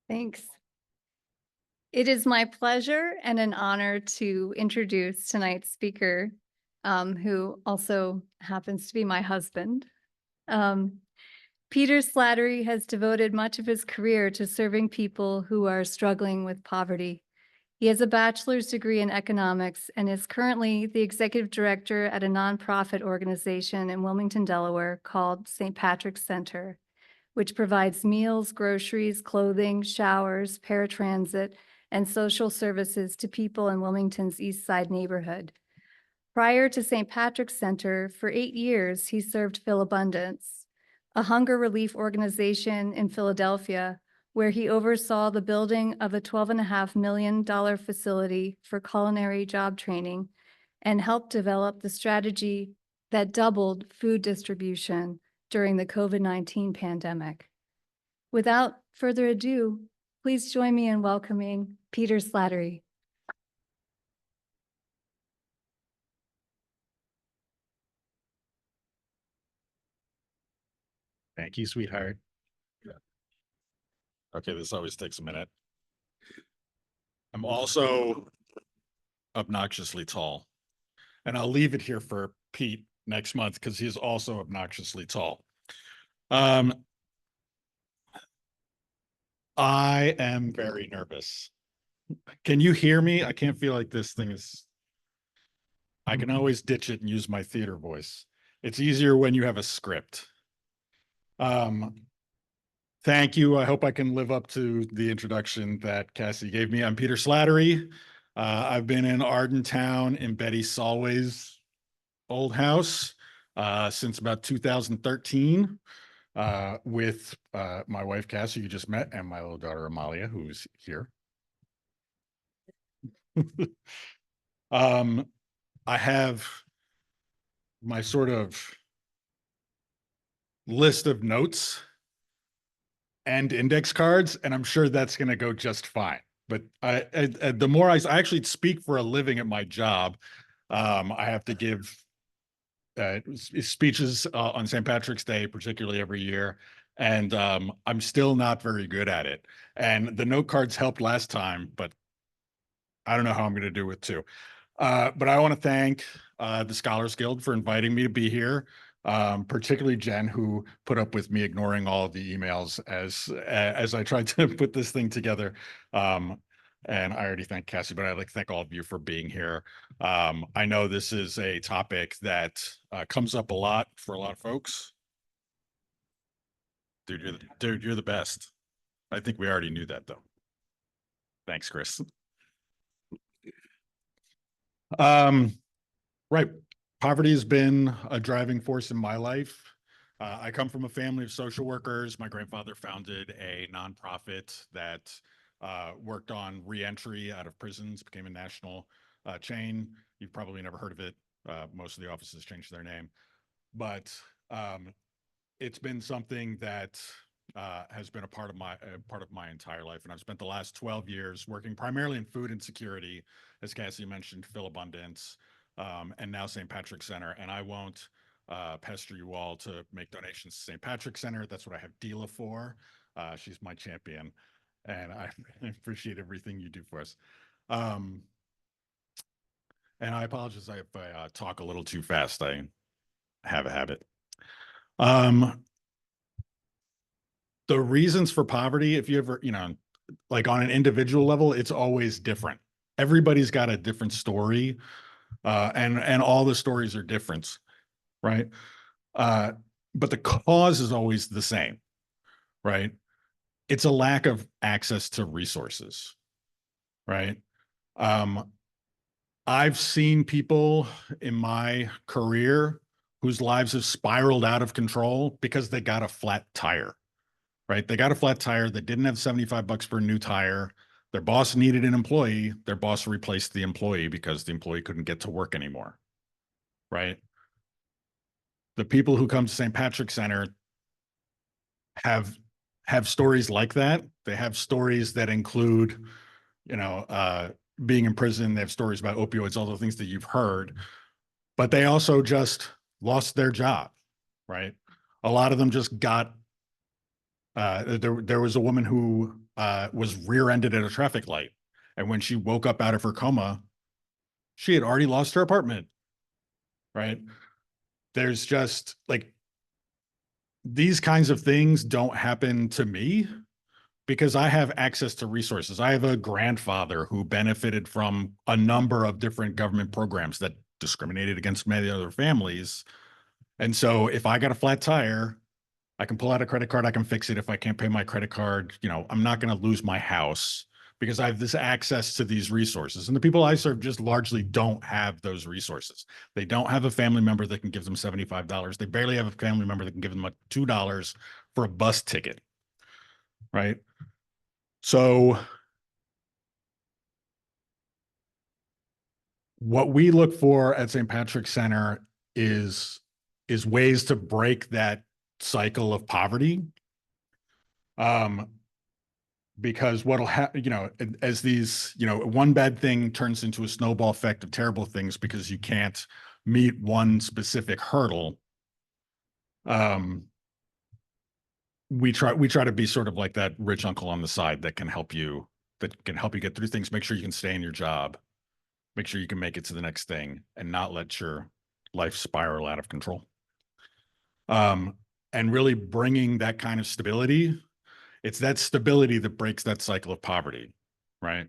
Thanks. It is my pleasure and an honor to introduce tonight's speaker, who also happens to be my husband. Um, Peter Slattery has devoted much of his career to serving people who are struggling with poverty. He has a bachelor's degree in economics and is currently the executive director at a nonprofit organization in Wilmington, Delaware called St. Patrick's Center, which provides meals, groceries, clothing, showers, paratransit, and social services to people in Wilmington's East Side neighborhood. Prior to St. Patrick's Center, for 8 years, he served Philabundance, a hunger relief organization in Philadelphia, where he oversaw the building of a $12.5 million facility for culinary job training and helped develop the strategy that doubled food distribution during the COVID-19 pandemic. Without further ado, please join me in welcoming Peter Slattery. Thank you, sweetheart. Okay, this always takes a minute. I'm also obnoxiously tall, and I'll leave it here for Pete next month because he's also obnoxiously tall. I am very nervous. Can you hear me? I can't feel like this thing is. I can always ditch it and use my theater voice. It's easier when you have a script. Thank you. I hope I can live up to the introduction that Cassie gave me. I'm Peter Slattery. I've been in Arden town in Betty Solway's old house since about 2013 with my wife, Cassie, you just met, and my little daughter, Amalia, who's here. I have my sort of list of notes and index cards, and I'm sure that's going to go just fine. But the more I actually speak for a living at my job, I have to give speeches on St. Patrick's Day, particularly every year, and I'm still not very good at it. And the note cards helped last time, but I don't know how I'm going to do it too. But I want to thank the Scholars Guild for inviting me to be here. Particularly Jen, who put up with me ignoring all of the emails as I tried to put this thing together. And I already thanked Cassie, but I'd like to thank all of you for being here. I know this is a topic that comes up a lot for a lot of folks. Dude, you're the best. I think we already knew that, though. Thanks, Chris. Right. Poverty has been a driving force in my life. I come from a family of social workers. My grandfather founded a nonprofit that worked on reentry out of prisons, became a national chain. You've probably never heard of it. Most of the offices changed their name. But it's been something that has been a part of my entire life. And I've spent the last 12 years working primarily in food insecurity, as Cassie mentioned, Philabundance, and now St. Patrick's Center. And I won't pester you all to make donations to St. Patrick's Center. That's what I have Dila for. She's my champion, and I appreciate everything you do for us. And I apologize if I talk a little too fast. I have a habit. The reasons for poverty, if you ever, like on an individual level, it's always different. Everybody's got a different story, and all the stories are different, right? But the cause is always the same, right? It's a lack of access to resources, right? I've seen people in my career whose lives have spiraled out of control because they got a flat tire, right? They got a flat tire. They didn't have 75 bucks for a new tire. Their boss needed an employee. Their boss replaced the employee because the employee couldn't get to work anymore, right? The people who come to St. Patrick's Center have stories like that. They have stories that include, being in prison. They have stories about opioids, all the things that you've heard, but they also just lost their job, right? A lot of them just got there was a woman who was rear-ended at a traffic light, and when she woke up out of her coma, she had already lost her apartment. Right? There's just like these kinds of things don't happen to me because I have access to resources. I have a grandfather who benefited from a number of different government programs that discriminated against many other families. And so if I got a flat tire, I can pull out a credit card, I can fix it. If I can't pay my credit card, I'm not going to lose my house because I have this access to these resources. And the people I serve just largely don't have those resources. They don't have a family member that can give them $75. They barely have a family member that can give them $2 for a bus ticket. Right? So what we look for at St. Patrick's Center is ways to break that cycle of poverty. Because what'll happen, as these, one bad thing turns into a snowball effect of terrible things because you can't meet one specific hurdle. We try to be sort of like that rich uncle on the side that can help you get through things, make sure you can stay in your job, make sure you can make it to the next thing and not let your life spiral out of control. And really bringing that kind of stability. It's that stability that breaks that cycle of poverty, right?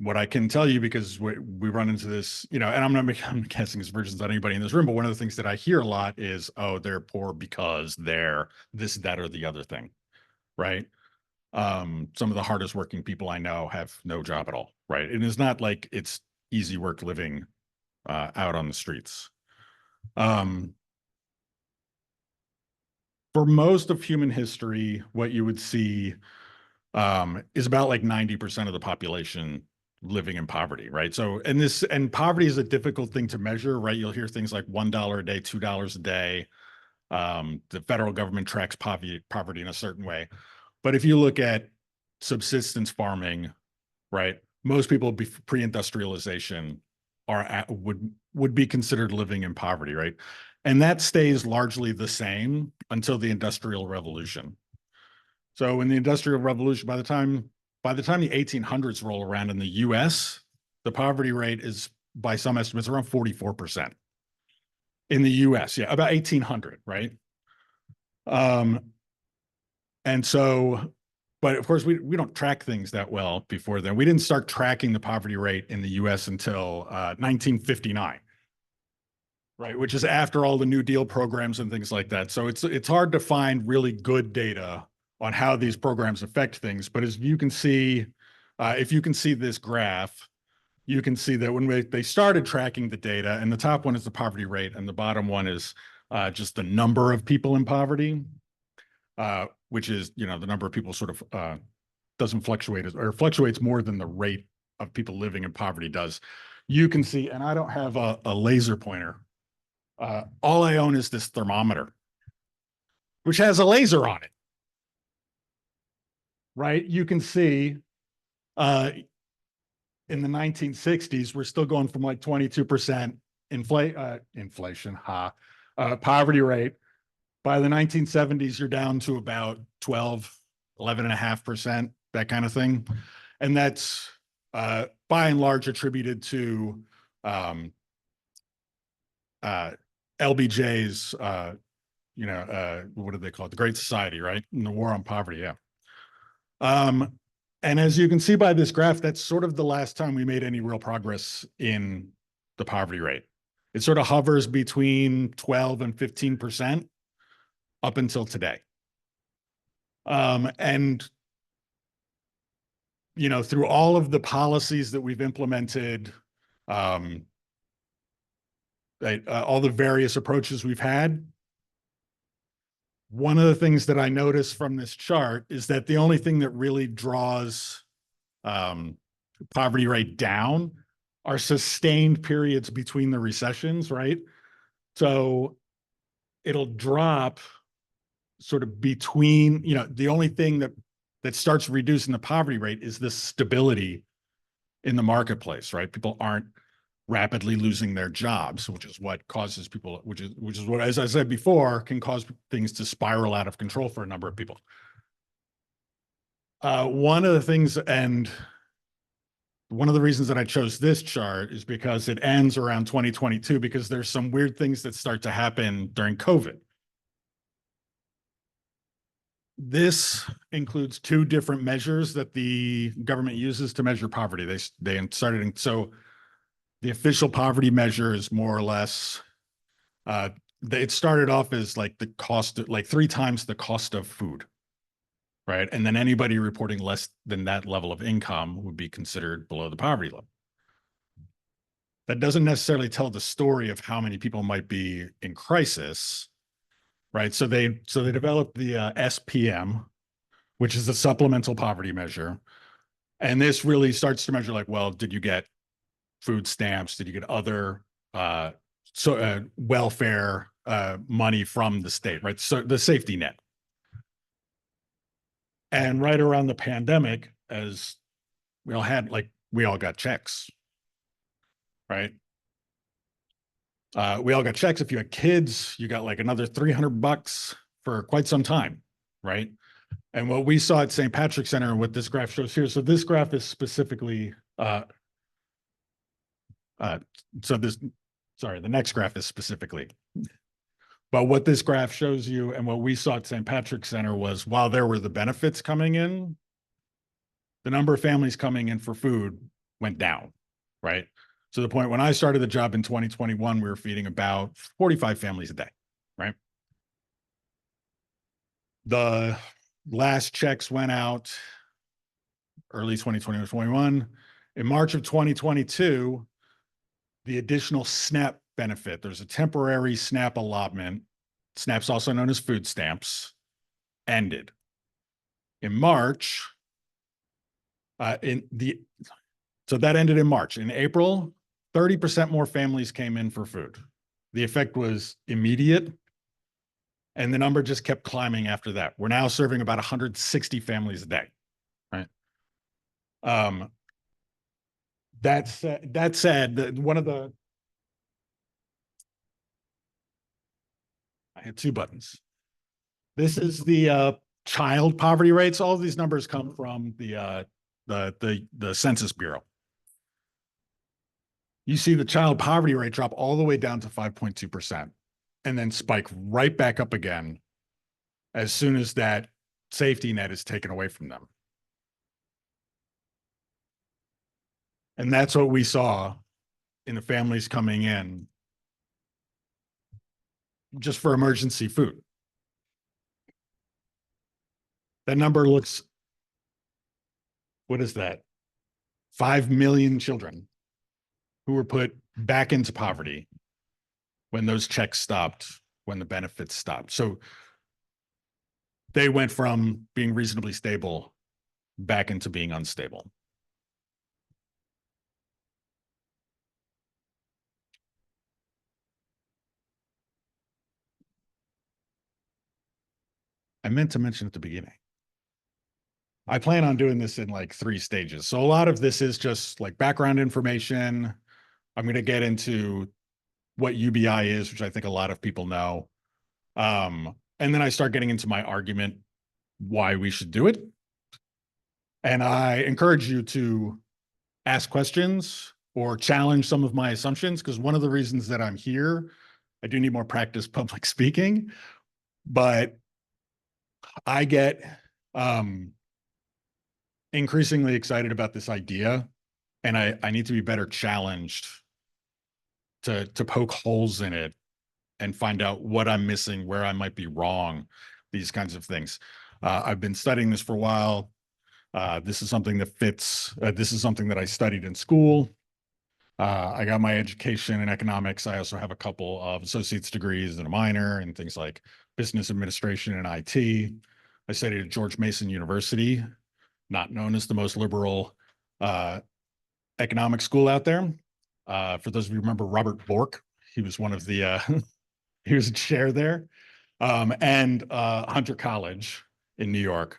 What I can tell you, because we run into this, and I'm casting aspersions on anybody in this room, but one of the things that I hear a lot is, oh, they're poor because they're this, that, or the other thing, right? Some of the hardest working people I know have no job at all, right? And it's not like it's easy work living out on the streets. For most of human history, what you would see is about like 90% of the population living in poverty, right? So, and poverty is a difficult thing to measure, right? You'll hear things like $1 a day, $2 a day. The federal government tracks poverty in a certain way. But if you look at subsistence farming, right, most people pre-industrialization would be considered living in poverty, right? And that stays largely the same until the Industrial Revolution. So in the Industrial Revolution, by the time the 1800s roll around in the US, the poverty rate is, by some estimates, around 44%. In the US, yeah, about 1800, right? And so, but of course, we don't track things that well before then. We didn't start tracking the poverty rate in the US until 1959. Right, which is after all the New Deal programs and things like that. So it's hard to find really good data on how these programs affect things. But as you can see, if you can see this graph, you can see that when they started tracking the data, and the top one is the poverty rate, and the bottom one is just the number of people in poverty, which is, the number of people sort of doesn't fluctuate or fluctuates more than the rate of people living in poverty does. You can see, and I don't have a laser pointer. All I own is this thermometer, which has a laser on it. Right? You can see in the 1960s, we're still going from like 22% inflation, poverty rate. By the 1970s, you're down to about 11.5%, that kind of thing. And that's by and large attributed to LBJ's, what do they call it? The Great Society, right? And the war on poverty, yeah. And as you can see by this graph, that's sort of the last time we made any real progress in the poverty rate. It sort of hovers between 12 and 15% up until today. And, through all of the policies that we've implemented, all the various approaches we've had, one of the things that I noticed from this chart is that the only thing that really draws poverty rate down are sustained periods between the recessions, right? So it'll drop sort of between, the only thing that starts reducing the poverty rate is the stability in the marketplace, right? People aren't rapidly losing their jobs, which is what causes people, which is what, as I said before, can cause things to spiral out of control for a number of people. One of the things, and one of the reasons that I chose this chart is because it ends around 2022, because there's some weird things that start to happen during COVID. This includes two different measures that the government uses to measure poverty. They started, so the official poverty measure is more or less, it started off as like the cost, like 3 times the cost of food, right? And then anybody reporting less than that level of income would be considered below the poverty level. That doesn't necessarily tell the story of how many people might be in crisis, right? So they developed the SPM, which is a supplemental poverty measure. And this really starts to measure like, well, did you get food stamps? Did you get other welfare money from the state, right? So the safety net. And right around the pandemic, as we all got checks, right? We all got checks. If you had kids, you got like another $300 for quite some time, right? And what we saw at St. Patrick's Center, and what this graph shows here, so this graph is specifically, the next graph is specifically. But what this graph shows you and what we saw at St. Patrick's Center was, while there were the benefits coming in, the number of families coming in for food went down, right? To the point when I started the job in 2021, we were feeding about 45 families a day, right? The last checks went out early 2021. In March of 2022, the additional SNAP benefit, there's a temporary SNAP allotment, SNAP's also known as food stamps, ended. In March, so that ended in March. In April, 30% more families came in for food. The effect was immediate, and the number just kept climbing after that. We're now serving about 160 families a day, right? That said, I had 2 buttons. This is the child poverty rates. All of these numbers come from the Census Bureau. You see the child poverty rate drop all the way down to 5.2%, and then spike right back up again as soon as that safety net is taken away from them. And that's what we saw in the families coming in just for emergency food. That number looks, what is that? 5 million children who were put back into poverty when those checks stopped, when the benefits stopped. So they went from being reasonably stable back into being unstable. I meant to mention at the beginning, I plan on doing this in like 3 stages. So a lot of this is just like background information. I'm going to get into what UBI is, which I think a lot of people know. And then I start getting into my argument why we should do it. And I encourage you to ask questions or challenge some of my assumptions, because one of the reasons that I'm here, I do need more practice public speaking, but I get increasingly excited about this idea, and I need to be better challenged to poke holes in it and find out what I'm missing, where I might be wrong, these kinds of things. I've been studying this for a while. This is something that fits. This is something that I studied in school. I got my education in economics. I also have a couple of associate's degrees and a minor in things like business administration and IT. I studied at George Mason University, not known as the most liberal economic school out there. For those of you who remember Robert Bork, he was one of the, he was a chair there, and Hunter College in New York.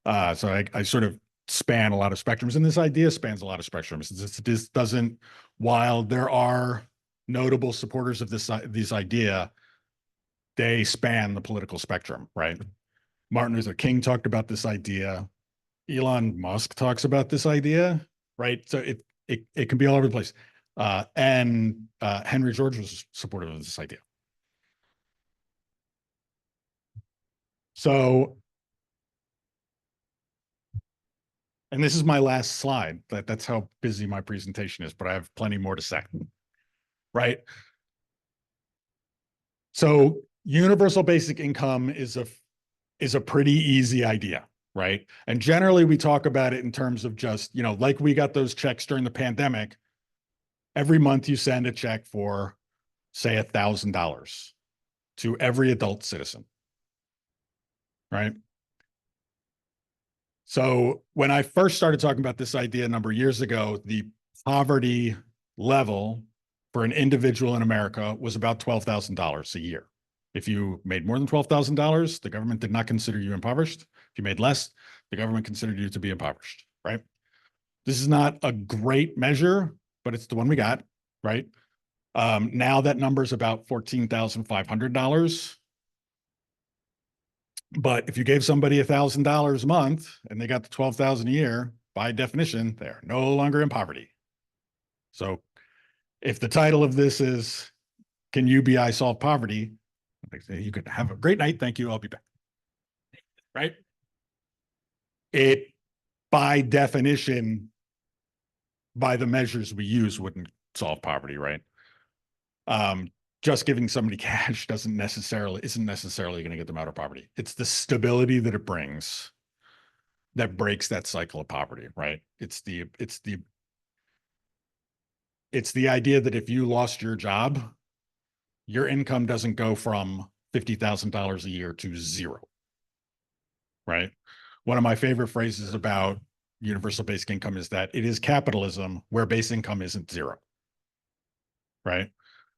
So I sort of span a lot of spectrums, and this idea spans a lot of spectrums. This doesn't, while there are notable supporters of this idea, they span the political spectrum, right? Martin Luther King talked about this idea. Elon Musk talks about this idea, right? So it can be all over the place. And Henry George was supportive of this idea. So, and this is my last slide. That's how busy my presentation is, but I have plenty more to say, right? So universal basic income is a pretty easy idea, right? And generally we talk about it in terms of just, like we got those checks during the pandemic. Every month you send a check for, say, $1,000 to every adult citizen, right? So when I first started talking about this idea a number of years ago, the poverty level for an individual in America was about $12,000 a year. If you made more than $12,000, the government did not consider you impoverished. If you made less, the government considered you to be impoverished, right? This is not a great measure, but it's the one we got, right? Now that number is about $14,500. But if you gave somebody $1,000 a month and they got the 12,000 a year, by definition, they're no longer in poverty. So if the title of this is, can UBI solve poverty? You could have a great night. Thank you. I'll be back. Right? It, by definition, by the measures we use, wouldn't solve poverty, right? Just giving somebody cash isn't necessarily going to get them out of poverty. It's the stability that it brings that breaks that cycle of poverty, right? It's the idea that if you lost your job, your income doesn't go from $50,000 a year to zero, right? One of my favorite phrases about universal basic income is that it is capitalism where base income isn't zero, right?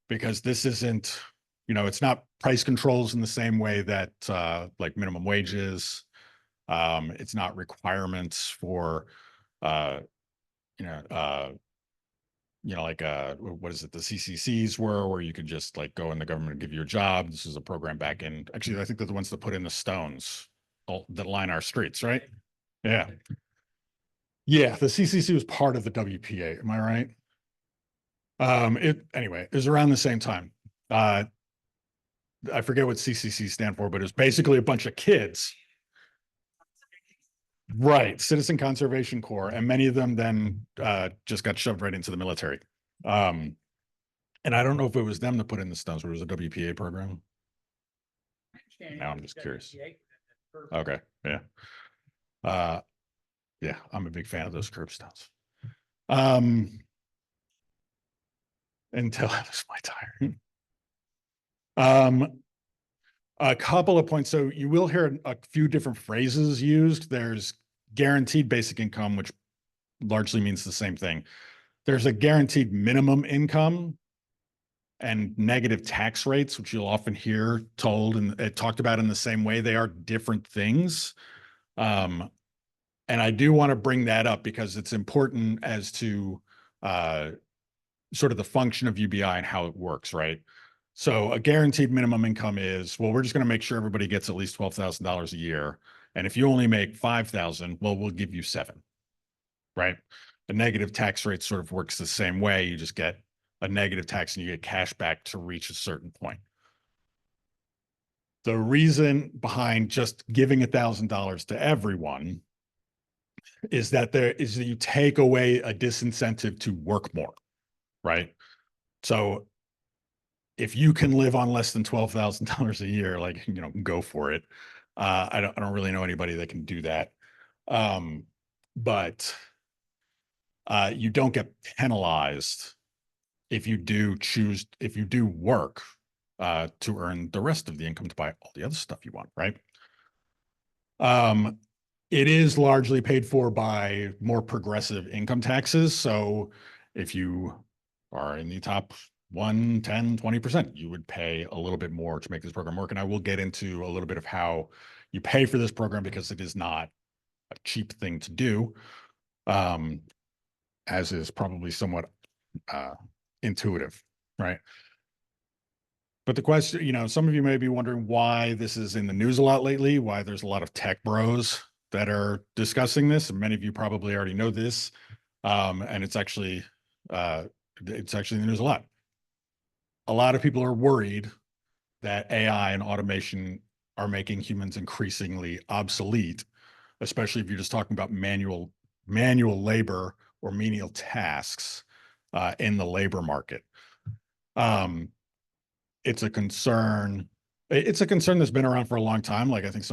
Because this isn't, it's not price controls in the same way that like minimum wages. It's not requirements for, what is it? The CCCs where you could just like go and the government give you a job. This is a program back in, actually, I think they're the ones that put in the stones that line our streets, right? Yeah. Yeah. The CCC was part of the WPA. Am I right? Anyway, it was around the same time. I forget what CCC stand for, but it was basically a bunch of kids. Right. Citizen Conservation Corps. And many of them then just got shoved right into the military. And I don't know if it was them that put in the stones, or it was a WPA program. Now I'm just curious. Okay. Yeah. Yeah, I'm a big fan of those curb stones. Until I lose my tire. A couple of points. So you will hear a few different phrases used. There's guaranteed basic income, which largely means the same thing. There's a guaranteed minimum income and negative tax rates, which you'll often hear told and talked about in the same way. They are different things. And I do want to bring that up because it's important as to sort of the function of UBI and how it works, right? So a guaranteed minimum income is, well, we're just going to make sure everybody gets at least $12,000 a year. And if you only make 5,000, well, we'll give you 7, right? The negative tax rate sort of works the same way. You just get a negative tax and you get cash back to reach a certain point. The reason behind just giving $1,000 to everyone is that you take away a disincentive to work more, right? So if you can live on less than $12,000 a year, like, go for it. I don't really know anybody that can do that. But you don't get penalized if you do work to earn the rest of the income to buy all the other stuff you want, right? It is largely paid for by more progressive income taxes. So if you are in the top 1, 10, 20%, you would pay a little bit more to make this program work. And I will get into a little bit of how you pay for this program because it is not a cheap thing to do, as is probably somewhat intuitive, right? But the question, some of you may be wondering why this is in the news a lot lately, why there's a lot of tech bros that are discussing this, and many of you probably already know this, and uh, it's actually in the news a lot. A lot of people are worried that AI and automation are making humans increasingly obsolete, especially if you're just talking about manual labor or menial tasks in the labor market. Um, it's a concern. It's a concern that's been around for a long time. Like I think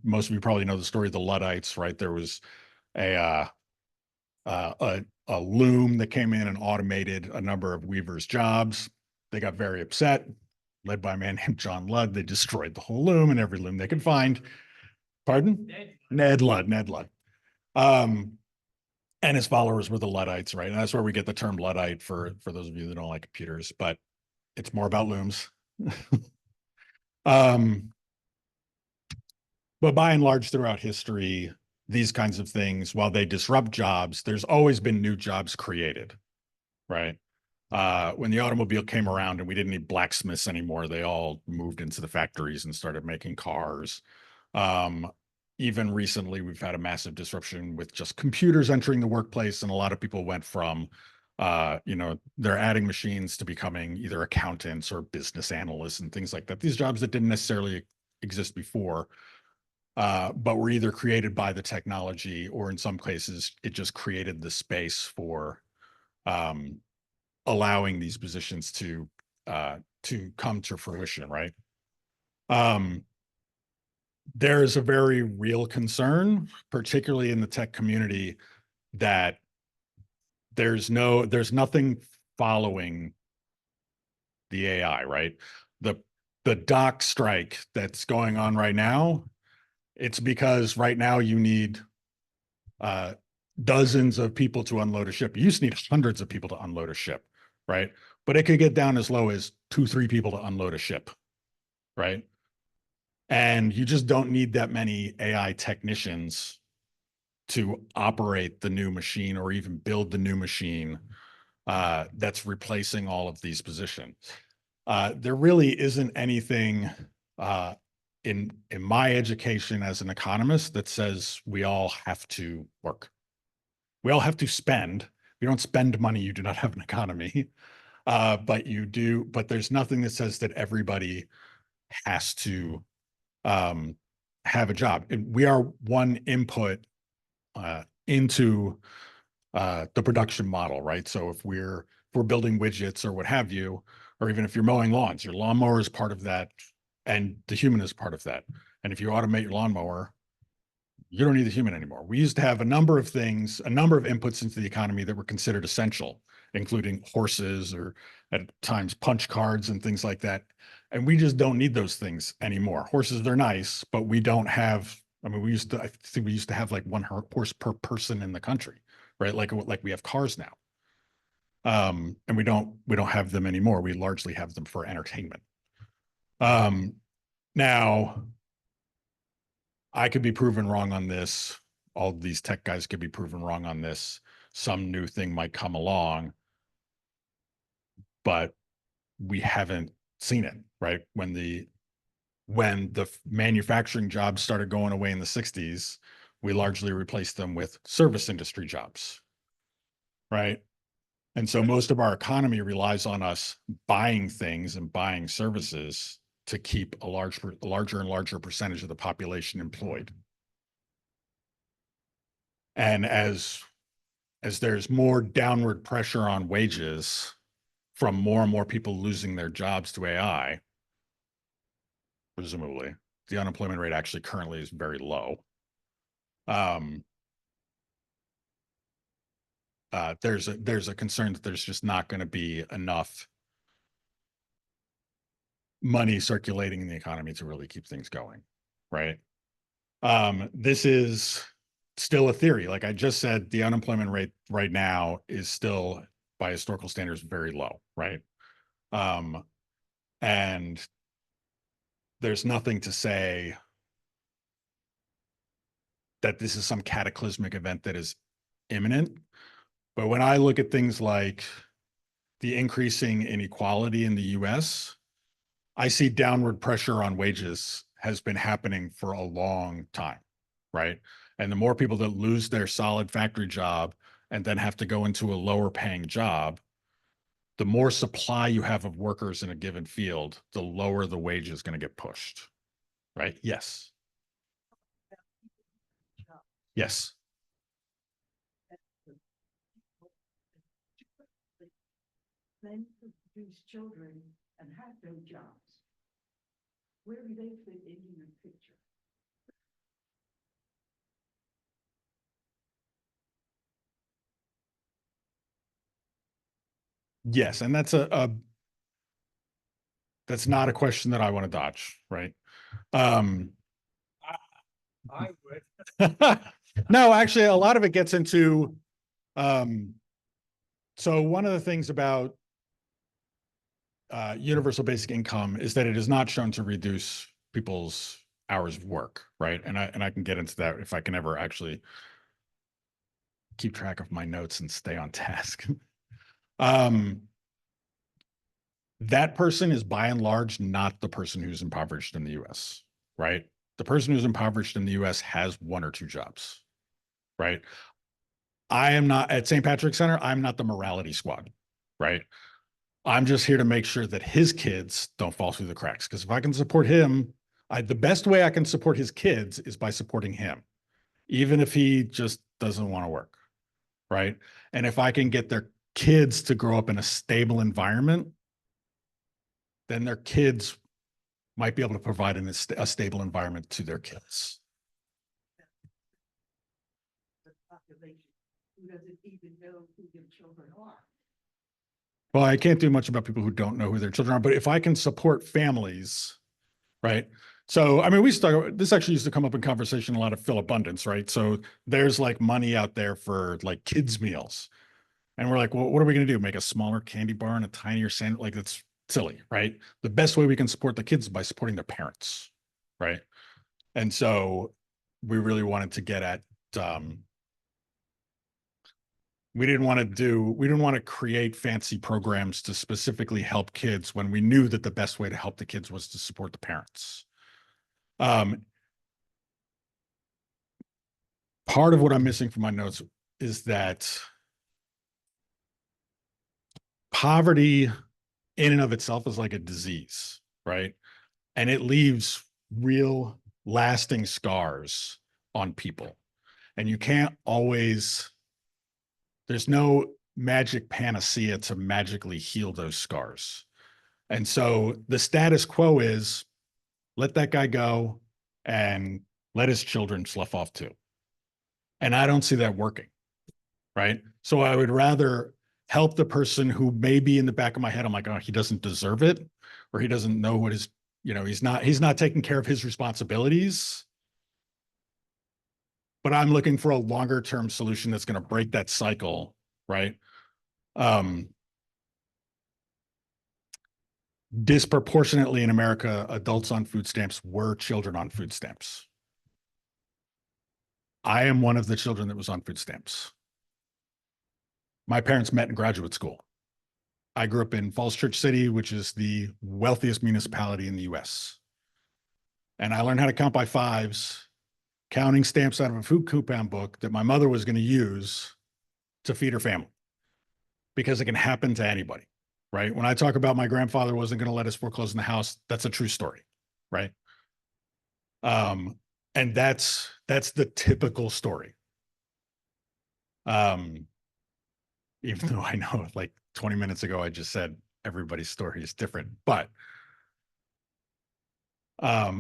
most of you probably know the story of the Luddites, right? There was a a loom that came in and automated a number of weavers' jobs. They got very upset, led by a man named John Ludd. They destroyed the whole loom and every loom they could find. Pardon? Ned Ludd. Ned Ludd. And his followers were the Luddites, right? And that's where we get the term Luddite for those of you that don't like computers, but it's more about looms. um, but by and large, throughout history, these kinds of things, while they disrupt jobs, there's always been new jobs created, right? When the automobile came around and we didn't need blacksmiths anymore, they all moved into the factories and started making cars. Um, Even recently, we've had a massive disruption with just computers entering the workplace, and a lot of people went from, they're adding machines to becoming either accountants or business analysts and things like that. These jobs that didn't necessarily exist before, but were either created by the technology or in some cases, it just created the space for um, allowing these positions to come to fruition, right? Um, there's a very real concern, particularly in the tech community, that there's nothing following the AI, right? The the dock strike that's going on right now, it's because right now you need uh, dozens of people to unload a ship. You used to need hundreds of people to unload a ship, right? But it could get down as low as 2, 3 people to unload a ship, right? And you just don't need that many AI technicians to operate the new machine or even build the new machine that's replacing all of these positions. There really isn't anything uh, in my education as an economist that says we all have to work. We all have to spend. If you don't spend money, you do not have an economy. But you do. But there's nothing that says that everybody has to have a job. And we are one input into the production model, right? So if we're building widgets or what have you, or even if you're mowing lawns, your lawnmower is part of that, and the human is part of that. And if you automate your lawnmower, you don't need the human anymore. We used to have a number of things, a number of inputs into the economy that were considered essential, including horses or at times punch cards and things like that. And we just don't need those things anymore. Horses, they're nice, but we don't have, I mean, I think we used to have like one horse per person in the country, right? Like we have cars now. And we don't have them anymore. We largely have them for entertainment. Um, Now I could be proven wrong on this. All these tech guys could be proven wrong on this. Some new thing might come along, but we haven't seen it, right? When the manufacturing jobs started going away in the 60s, we largely replaced them with service industry jobs, right? And so most of our economy relies on us buying things and buying services to keep a larger and larger percentage of the population employed. And as there's more downward pressure on wages from more and more people losing their jobs to AI, presumably, the unemployment rate actually currently is very low. Um, there's a concern that there's just not going to be enough money circulating in the economy to really keep things going, right? This is still a theory. Like I just said, the unemployment rate right now is still, by historical standards, very low, right? Um, and there's nothing to say that this is some cataclysmic event that is imminent. But when I look at things like the increasing inequality in the US, I see downward pressure on wages has been happening for a long time, right? And the more people that lose their solid factory job and then have to go into a lower paying job, the more supply you have of workers in a given field, the lower the wage is going to get pushed, right? Yes. Yes. Men who produce children and have no jobs. Where do they fit into your picture? Yes. And that's not a question that I want to dodge, right? I would. No, actually, a lot of it gets into, so one of the things about universal basic income is that it is not shown to reduce people's hours of work, right? And I can get into that if I can ever actually keep track of my notes and stay on task. That person is by and large not the person who's impoverished in the US, right? The person who's impoverished in the US has one or two jobs, right? I am not at St. Patrick's Center, I'm not the morality squad, right? I'm just here to make sure that his kids don't fall through the cracks. Because if I can support him, the best way I can support his kids is by supporting him, even if he just doesn't want to work, right? And if I can get their kids to grow up in a stable environment, then their kids might be able to provide a stable environment to their kids. The population who doesn't even know who their children are. Well, I can't do much about people who don't know who their children are, but if I can support families, right? So, I mean, this actually used to come up in conversation, a lot of Philabundance, right? So there's like money out there for like kids' meals. And we're like, well, what are we going to do? Make a smaller candy bar and a tinier sandwich? Like, that's silly, right? The best way we can support the kids is by supporting their parents, right? And so we really wanted to get at, we didn't want to create fancy programs to specifically help kids when we knew that the best way to help the kids was to support the parents. Part of what I'm missing from my notes is that poverty in and of itself is like a disease, right? And it leaves real lasting scars on people. And you can't always, there's no magic panacea to magically heal those scars. And so the status quo is let that guy go and let his children slough off too. And I don't see that working, right? So I would rather help the person who may be in the back of my head, I'm like, oh, he doesn't deserve it, or he doesn't know what his, he's not taking care of his responsibilities. But I'm looking for a longer term solution that's going to break that cycle, right? Disproportionately in America, adults on food stamps were children on food stamps. I am one of the children that was on food stamps. My parents met in graduate school. I grew up in Falls Church City, which is the wealthiest municipality in the US. And I learned how to count by fives, counting stamps out of a food coupon book that my mother was going to use to feed her family, because it can happen to anybody, right? When I talk about my grandfather wasn't going to let us foreclose in the house, that's a true story, right? And that's the typical story. Even though I know like 20 minutes ago, I just said everybody's story is different, but I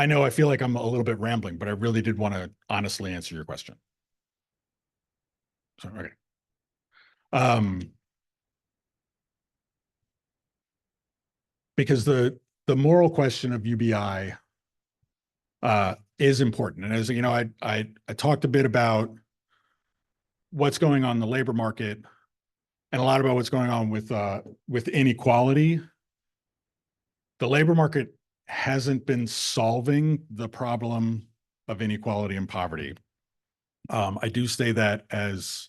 know I feel like I'm a little bit rambling, but I really did want to honestly answer your question. So, okay. Because the moral question of UBI is important. And as you know, I talked a bit about what's going on in the labor market and a lot about what's going on with inequality. The labor market hasn't been solving the problem of inequality and poverty. I do say that as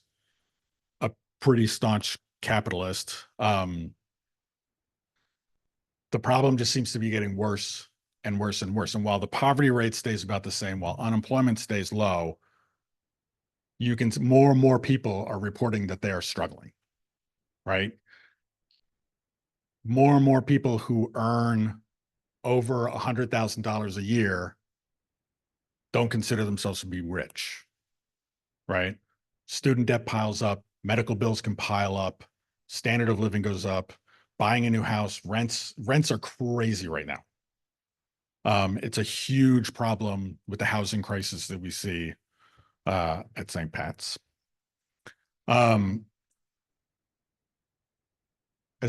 a pretty staunch capitalist. The problem just seems to be getting worse and worse and worse. And while the poverty rate stays about the same, while unemployment stays low, you can more and more people are reporting that they are struggling, right? More and more people who earn over $100,000 a year don't consider themselves to be rich, right? Student debt piles up, medical bills can pile up, standard of living goes up, buying a new house, rents are crazy right now. It's a huge problem with the housing crisis that we see at St. Pat's. As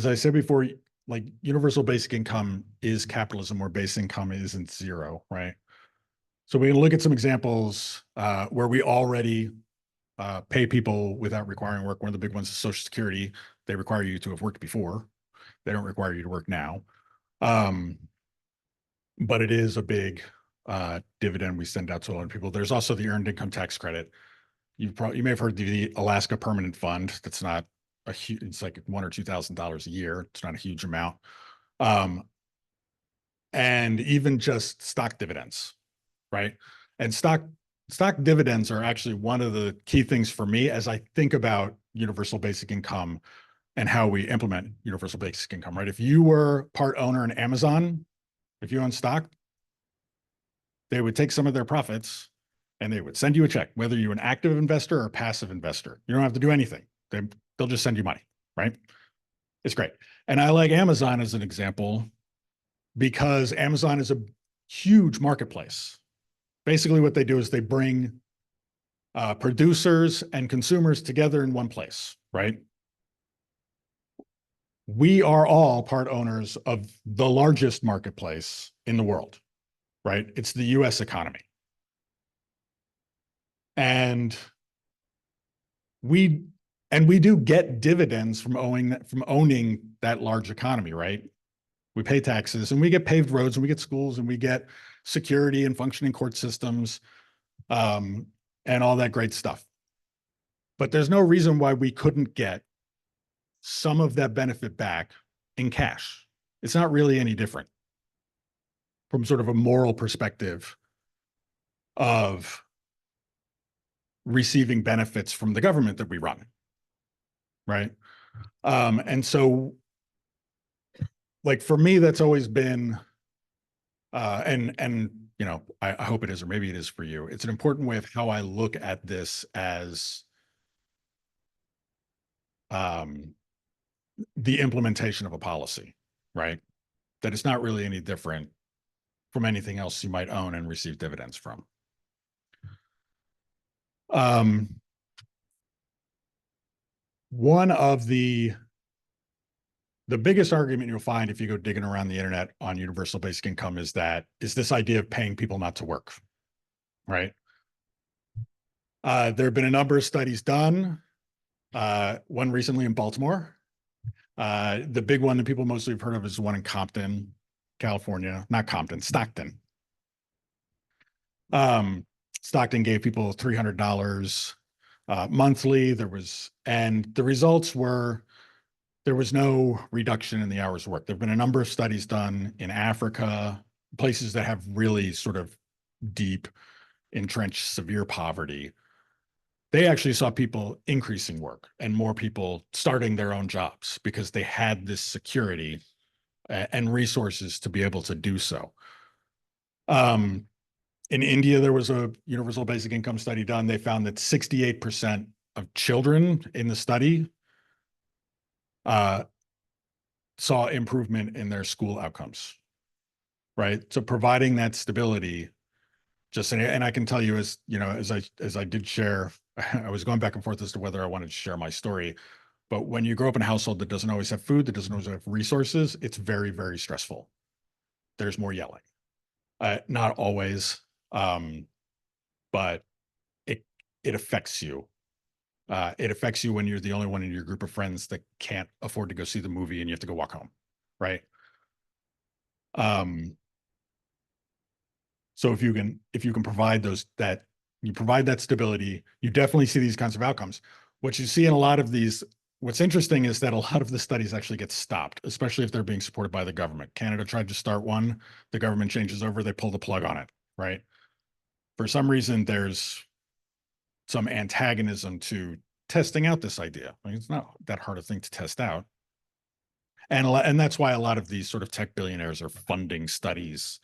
I said before, like universal basic income is capitalism where base income isn't zero, right? So we can look at some examples where we already pay people without requiring work. One of the big ones is Social Security. They require you to have worked before. They don't require you to work now. But it is a big dividend we send out to a lot of people. There's also the earned income tax credit. You may have heard the Alaska Permanent Fund. That's not a huge, it's like $1,000 or $2,000 a year. It's not a huge amount. And even just stock dividends, right? And stock dividends are actually one of the key things for me as I think about universal basic income and how we implement universal basic income, right? If you were part owner in Amazon, if you own stock, they would take some of their profits and they would send you a check, whether you're an active investor or a passive investor. You don't have to do anything. They'll just send you money, right? It's great. And I like Amazon as an example because Amazon is a huge marketplace. Basically what they do is they bring producers and consumers together in one place, right? We are all part owners of the largest marketplace in the world, right? It's the US economy. And we do get dividends from owning that large economy, right? We pay taxes and we get paved roads and we get schools and we get security and functioning court systems and all that great stuff. But there's no reason why we couldn't get some of that benefit back in cash. It's not really any different from sort of a moral perspective of receiving benefits from the government that we run, right? And so, like for me, that's always been, and you know, I hope it is, or maybe it is for you. It's an important way of how I look at this as the implementation of a policy, right? That it's not really any different from anything else you might own and receive dividends from. One of the biggest argument you'll find if you go digging around the internet on universal basic income is this idea of paying people not to work, right? There have been a number of studies done, one recently in Baltimore. The big one that people mostly have heard of is the one in Compton, California, not Compton, Stockton. Stockton gave people $300 monthly. And the results were, there was no reduction in the hours worked. There've been a number of studies done in Africa, places that have really sort of deep, entrenched, severe poverty. They actually saw people increasing work and more people starting their own jobs because they had this security and resources to be able to do so. In India, there was a universal basic income study done. They found that 68% of children in the study saw improvement in their school outcomes, right? So providing that stability, and I can tell you, as you know, as I did share, I was going back and forth as to whether I wanted to share my story. But when you grow up in a household that doesn't always have food, that doesn't always have resources, it's very, very stressful. There's more yelling. Not always, but it affects you. It affects you when you're the only one in your group of friends that can't afford to go see the movie and you have to go walk home, right? So if you can provide you provide that stability, you definitely see these kinds of outcomes. What you see in a lot of these, what's interesting is that a lot of the studies actually get stopped, especially if they're being supported by the government. Canada tried to start one, the government changes over, they pull the plug on it, right? For some reason, there's some antagonism to testing out this idea. I mean, it's not that hard a thing to test out. And that's why a lot of these sort of tech billionaires are funding studies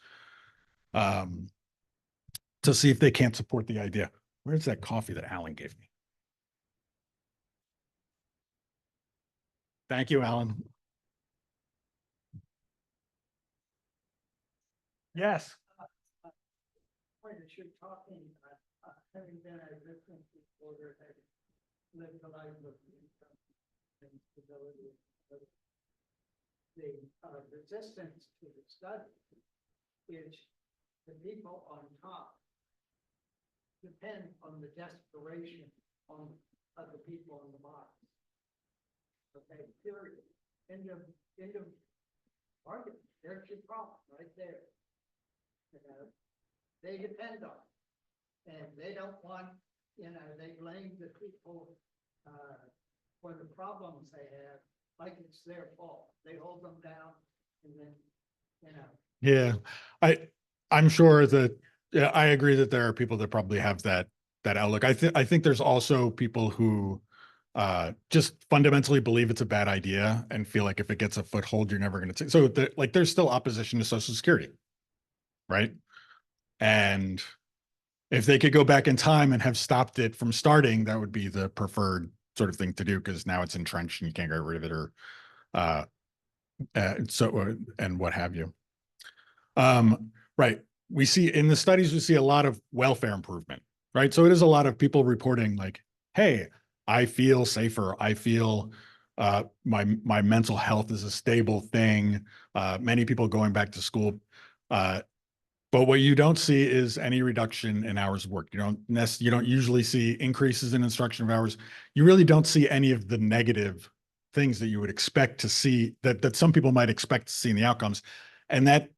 to see if they can't support the idea. Where's that coffee that Alan gave me? Thank you, Alan. Yes. Point that you're talking, having been a victim disorder, having lived a life of income and stability, the resistance to the study is the people on top depend on the desperation of the people on the bottom. Okay, period. End of argument. There's your problem right there. You know, they depend on it. And they don't want, they blame the people for the problems they have, like it's their fault. They hold them down and then, Yeah, I'm sure that, yeah, I agree that there are people that probably have that outlook. I think there's also people who just fundamentally believe it's a bad idea and feel like if it gets a foothold, you're never going to take. So like there's still opposition to Social Security, right? And if they could go back in time and have stopped it from starting, that would be the preferred sort of thing to do, because now it's entrenched and you can't get rid of it, or and what have you. Right. We see in the studies, we see a lot of welfare improvement, right? So it is a lot of people reporting like, hey, I feel safer. I feel my mental health is a stable thing. Many people going back to school. But what you don't see is any reduction in hours of work. You don't usually see increases in instruction hours. You really don't see any of the negative things that you would expect to see, that some people might expect to see in the outcomes. And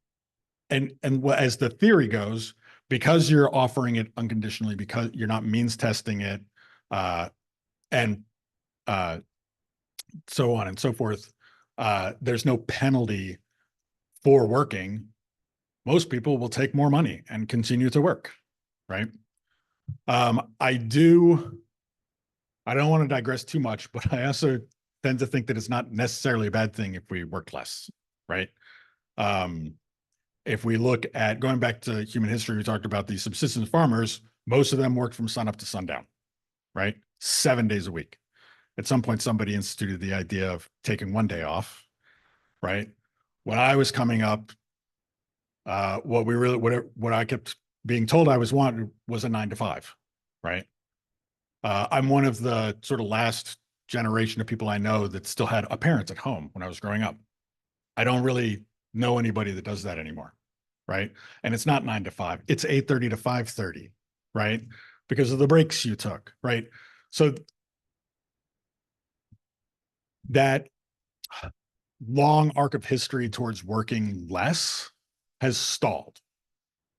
as the theory goes, because you're offering it unconditionally, because you're not means testing it, and so on and so forth, there's no penalty for working. Most people will take more money and continue to work, right? I don't want to digress too much, but I also tend to think that it's not necessarily a bad thing if we work less, right? If we look at going back to human history, we talked about these subsistence farmers. Most of them worked from sun up to sundown, right? 7 days a week. At some point, somebody instituted the idea of taking one day off, right? When I was coming up, what I kept being told I was wanted was a 9 to 5, right? I'm one of the sort of last generation of people I know that still had a parent at home when I was growing up. I don't really know anybody that does that anymore, right? And it's not 9 to 5, it's 8:30 to 5:30, right? Because of the breaks you took, right? So that long arc of history towards working less has stalled,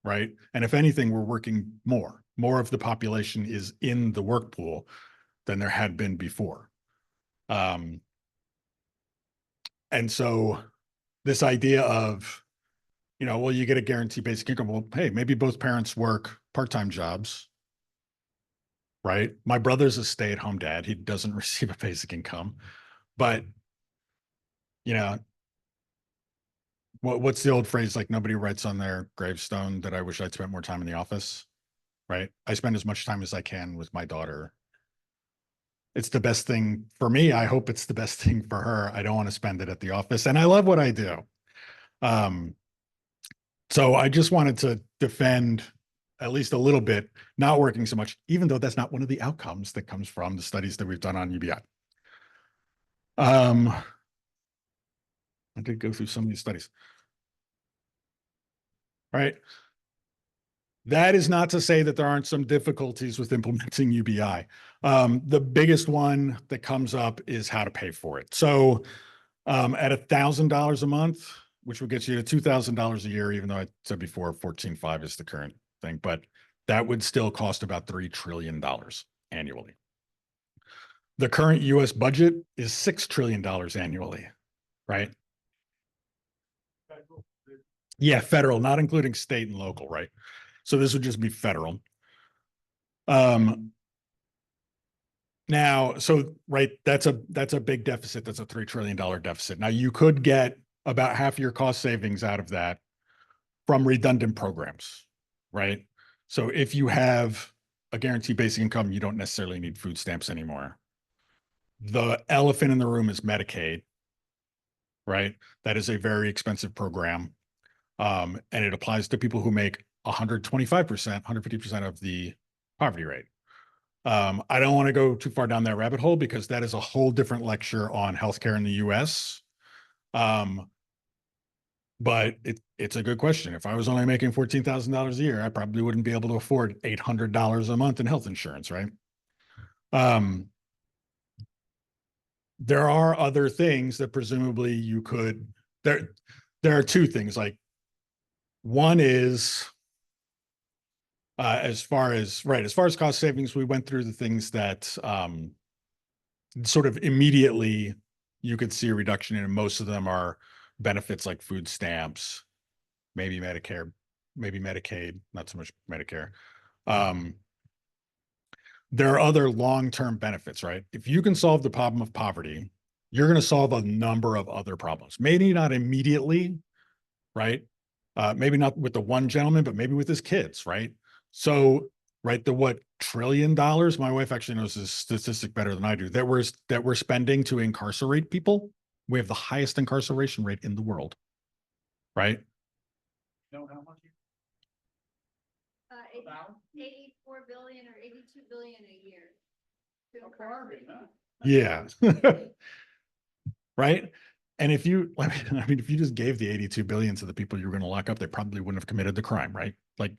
right? And if anything, we're working more. More of the population is in the work pool than there had been before. And so this idea of, well, you get a guaranteed basic income. Well, hey, maybe both parents work part-time jobs, right? My brother's a stay-at-home dad. He doesn't receive a basic income, but what's the old phrase? Like, nobody writes on their gravestone that I wish I'd spent more time in the office, right? I spend as much time as I can with my daughter. It's the best thing for me. I hope it's the best thing for her. I don't want to spend it at the office, and I love what I do. So I just wanted to defend at least a little bit, not working so much, even though that's not one of the outcomes that comes from the studies that we've done on UBI. I did go through some of these studies. All right. That is not to say that there aren't some difficulties with implementing UBI. The biggest one that comes up is how to pay for it. So at $1,000 a month, which would get you to $2,000 a year, even though I said before 14.5 is the current thing, but that would still cost about $3 trillion annually. The current US budget is $6 trillion annually, right? Yeah, federal, not including state and local, right? So this would just be federal. Now, so right, that's a big deficit. That's a $3 trillion deficit. Now you could get about half your cost savings out of that from redundant programs, right? So if you have a guaranteed basic income, you don't necessarily need food stamps anymore. The elephant in the room is Medicaid, right? That is a very expensive program. And it applies to people who make 125%, 150% of the poverty rate. I don't want to go too far down that rabbit hole because that is a whole different lecture on healthcare in the US. But it's a good question. If I was only making $14,000 a year, I probably wouldn't be able to afford $800 a month in health insurance, right? There are other things that presumably you could, there are two things. Like one is, as far as cost savings, we went through the things that sort of immediately you could see a reduction in, and most of them are benefits like food stamps, maybe Medicare, maybe Medicaid, not so much Medicare. There are other long-term benefits, right? If you can solve the problem of poverty, you're going to solve a number of other problems. Maybe not immediately, right? Maybe not with the one gentleman, but maybe with his kids, right? So, right, the what $1 trillion? My wife actually knows this statistic better than I do. That we're spending to incarcerate people. We have the highest incarceration rate in the world, right? You know how much? 84 billion or 82 billion a year. Yeah. Right. And if you, I mean, if you just gave the 82 billion to the people you're going to lock up, they probably wouldn't have committed the crime, right? Like,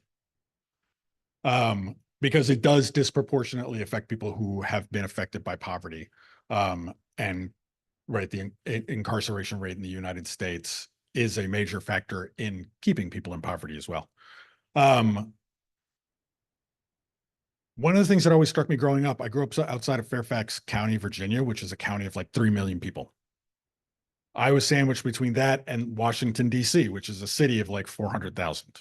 because it does disproportionately affect people who have been affected by poverty. And right, the incarceration rate in the United States is a major factor in keeping people in poverty as well. One of the things that always struck me growing up, I grew up outside of Fairfax County, Virginia, which is a county of like 3 million people. I was sandwiched between that and Washington, D.C., which is a city of like 400,000.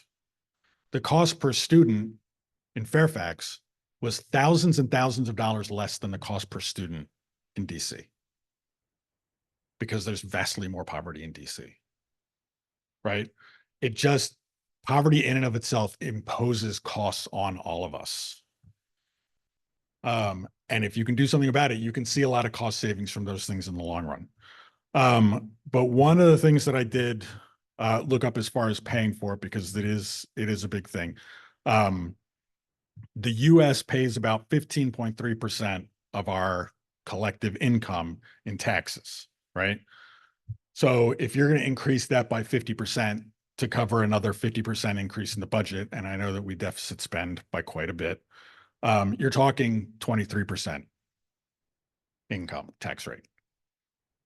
The cost per student in Fairfax was thousands and thousands of dollars less than the cost per student in D.C. because there's vastly more poverty in D.C. Right? It just, poverty in and of itself imposes costs on all of us. And if you can do something about it, you can see a lot of cost savings from those things in the long run. But one of the things that I did look up as far as paying for it, because it is a big thing. The US pays about 15.3% of our collective income in taxes, right? So if you're going to increase that by 50% to cover another 50% increase in the budget, and I know that we deficit spend by quite a bit, you're talking 23% income tax rate.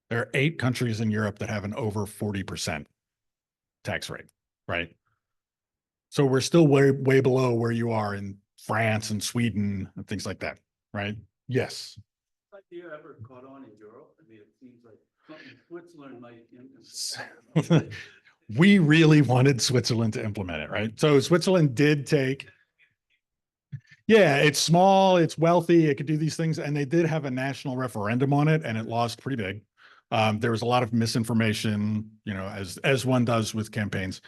There are 8 countries in Europe that have an over 40% tax rate, right? So we're still way below where you are in France and Sweden and things like that, right? Yes. Have you ever caught on in Europe? I mean, it seems like something Switzerland might implement. We really wanted Switzerland to implement it, right? So Switzerland did take, yeah, it's small, it's wealthy, it could do these things, and they did have a national referendum on it, and it lost pretty big. There was a lot of misinformation, you know, as one does with campaigns,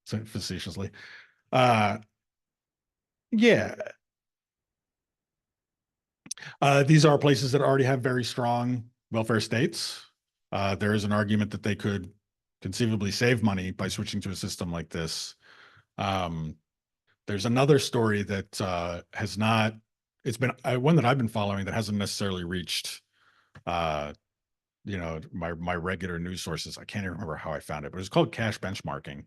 facetiously. Yeah. These are places that already have very strong welfare states. There is an argument that they could conceivably save money by switching to a system like this. There's another story that has not, it's been one that I've been following that hasn't necessarily reached, you know, my regular news sources. I can't even remember how I found it, but it's called cash benchmarking.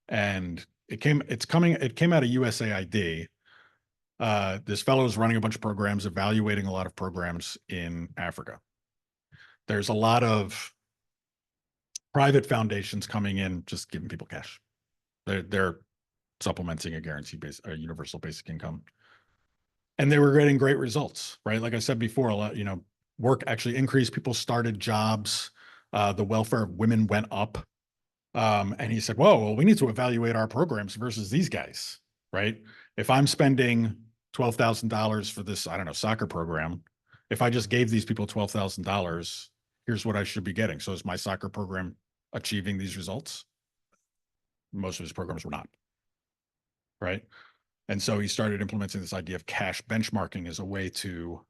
And it came out of USAID. This fellow is running a bunch of programs, evaluating a lot of programs in Africa. There's a lot of private foundations coming in, just giving people cash. They're supplementing a a universal basic income. And they were getting great results, right? Like I said before, a lot, work actually increased. People started jobs. The welfare of women went up. And he said, whoa, well, we need to evaluate our programs versus these guys, right? If I'm spending $12,000 for this, I don't know, soccer program, if I just gave these people $12,000, here's what I should be getting. So is my soccer program achieving these results? Most of his programs were not, right? And so he started implementing this idea of cash benchmarking as a way to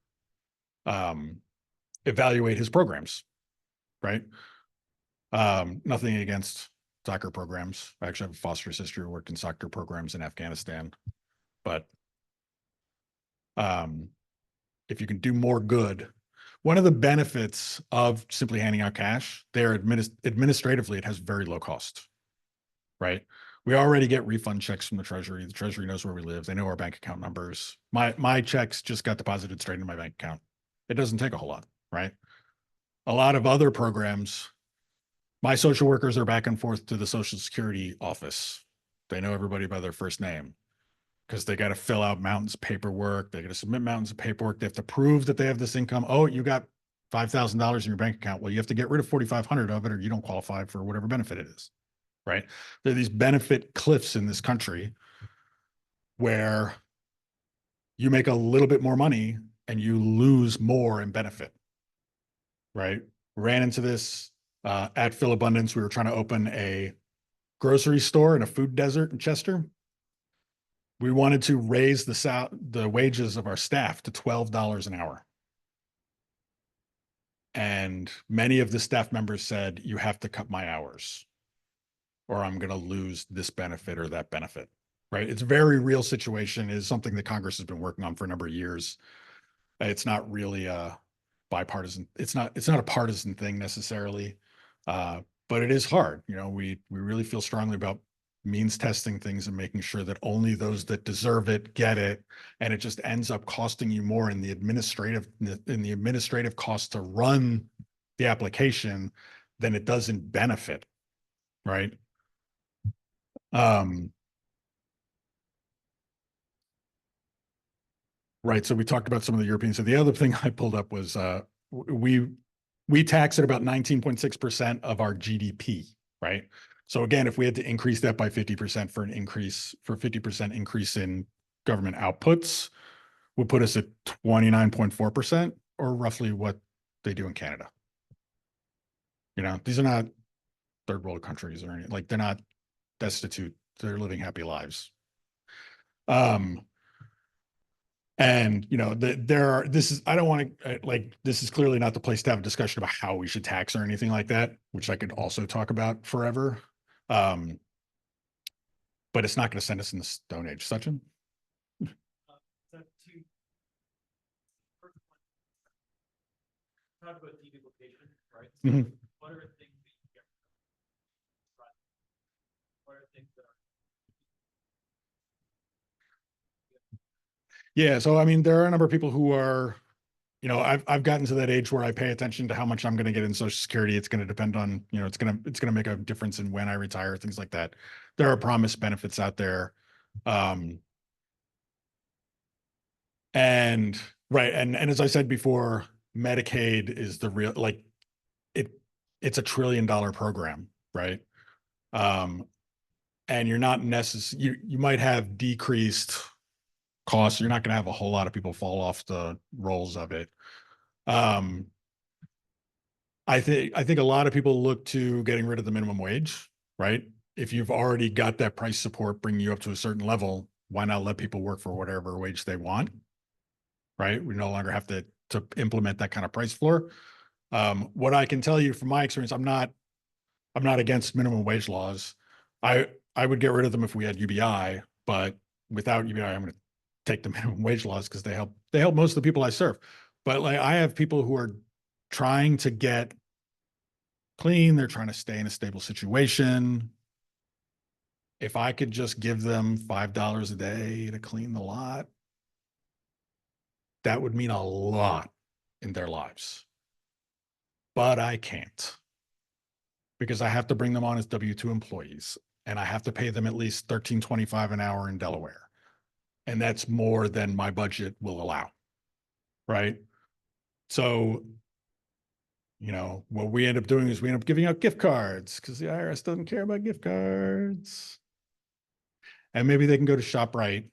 evaluate his programs, right? Nothing against soccer programs. I actually have a foster sister who worked in soccer programs in Afghanistan. But if you can do more good, one of the benefits of simply handing out cash, administratively, it has very low cost, right? We already get refund checks from the Treasury. The Treasury knows where we live. They know our bank account numbers. My checks just got deposited straight into my bank account. It doesn't take a whole lot, right? A lot of other programs, my social workers are back and forth to the Social Security office. They know everybody by their first name because they got to fill out mountains of paperwork. They got to submit mountains of paperwork. They have to prove that they have this income. Oh, you got $5,000 in your bank account. Well, you have to get rid of 4,500 of it or you don't qualify for whatever benefit it is, right? There are these benefit cliffs in this country where you make a little bit more money and you lose more in benefit, right? Ran into this at Philabundance. We were trying to open a grocery store in a food desert in Chester. We wanted to raise the wages of our staff to $12 an hour. And many of the staff members said, you have to cut my hours or I'm going to lose this benefit or that benefit, right? It's a very real situation. It is something that Congress has been working on for a number of years. It's not really a bipartisan. It's not a partisan thing necessarily, but it is hard. We really feel strongly about means testing things and making sure that only those that deserve it get it, and it just ends up costing you more in the administrative cost to run the application than it does in benefit, right? Right. So we talked about some of the Europeans. So the other thing I pulled up was we tax at about 19.6% of our GDP, right? So again, if we had to increase that by 50% for 50% increase in government outputs, would put us at 29.4%, or roughly what they do in Canada. These are not third world countries or anything. Like, they're not destitute. They're living happy lives. And I don't want to this is clearly not the place to have a discussion about how we should tax or anything like that, which I could also talk about forever. But it's not going to send us in the Stone Age. Sachin? Talk about deduplication, right? Mhm. What are things that you get? What are things that are? Yeah. So, I mean, there are a number of people who are, I've gotten to that age where I pay attention to how much I'm going to get in Social Security. It's going to depend on, it's going to make a difference in when I retire, things like that. There are promised benefits out there. And right. And as I said before, Medicaid is the real, it's $1 trillion program, right? And you're not you might have decreased costs. You're not going to have a whole lot of people fall off the rolls of it. I think a lot of people look to getting rid of the minimum wage, right? If you've already got that price support bringing you up to a certain level, why not let people work for whatever wage they want, right? We no longer have to implement that kind of price floor. What I can tell you from my experience, I'm not against minimum wage laws. I would get rid of them if we had UBI, but without UBI, I'm going to take the minimum wage laws because they help most of the people I serve. But I have people who are trying to get clean. They're trying to stay in a stable situation. If I could just give them $5 a day to clean the lot, that would mean a lot in their lives. But I can't. because I have to bring them on as W-2 employees and I have to pay them at least $13.25 an hour in Delaware. And that's more than my budget will allow. Right? So, what we end up doing is we end up giving out gift cards because the IRS doesn't care about gift cards. And maybe they can go to ShopRite,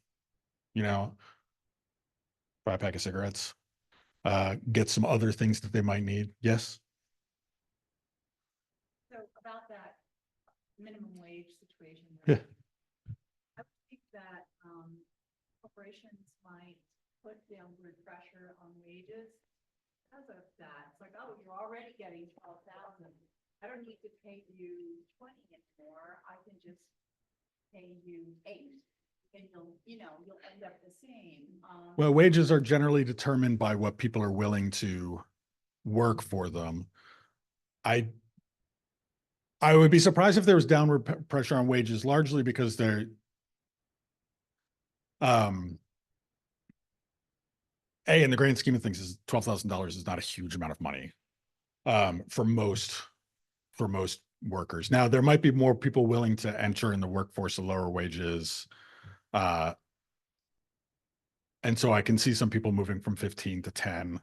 buy a pack of cigarettes, get some other things that they might need. Yes. So about that minimum wage situation. Yeah. I would think that, corporations might put downward pressure on wages because of that. It's like, oh, you're already getting 12,000. I don't need to pay you 20 anymore. I can just pay you 8. And you'll end up the same. Well, wages are generally determined by what people are willing to work for them. I would be surprised if there was downward pressure on wages, largely because they're, in the grand scheme of things, is $12,000 is not a huge amount of money for most workers. Now, there might be more people willing to enter in the workforce at lower wages. And so I can see some people moving from 15 to 10,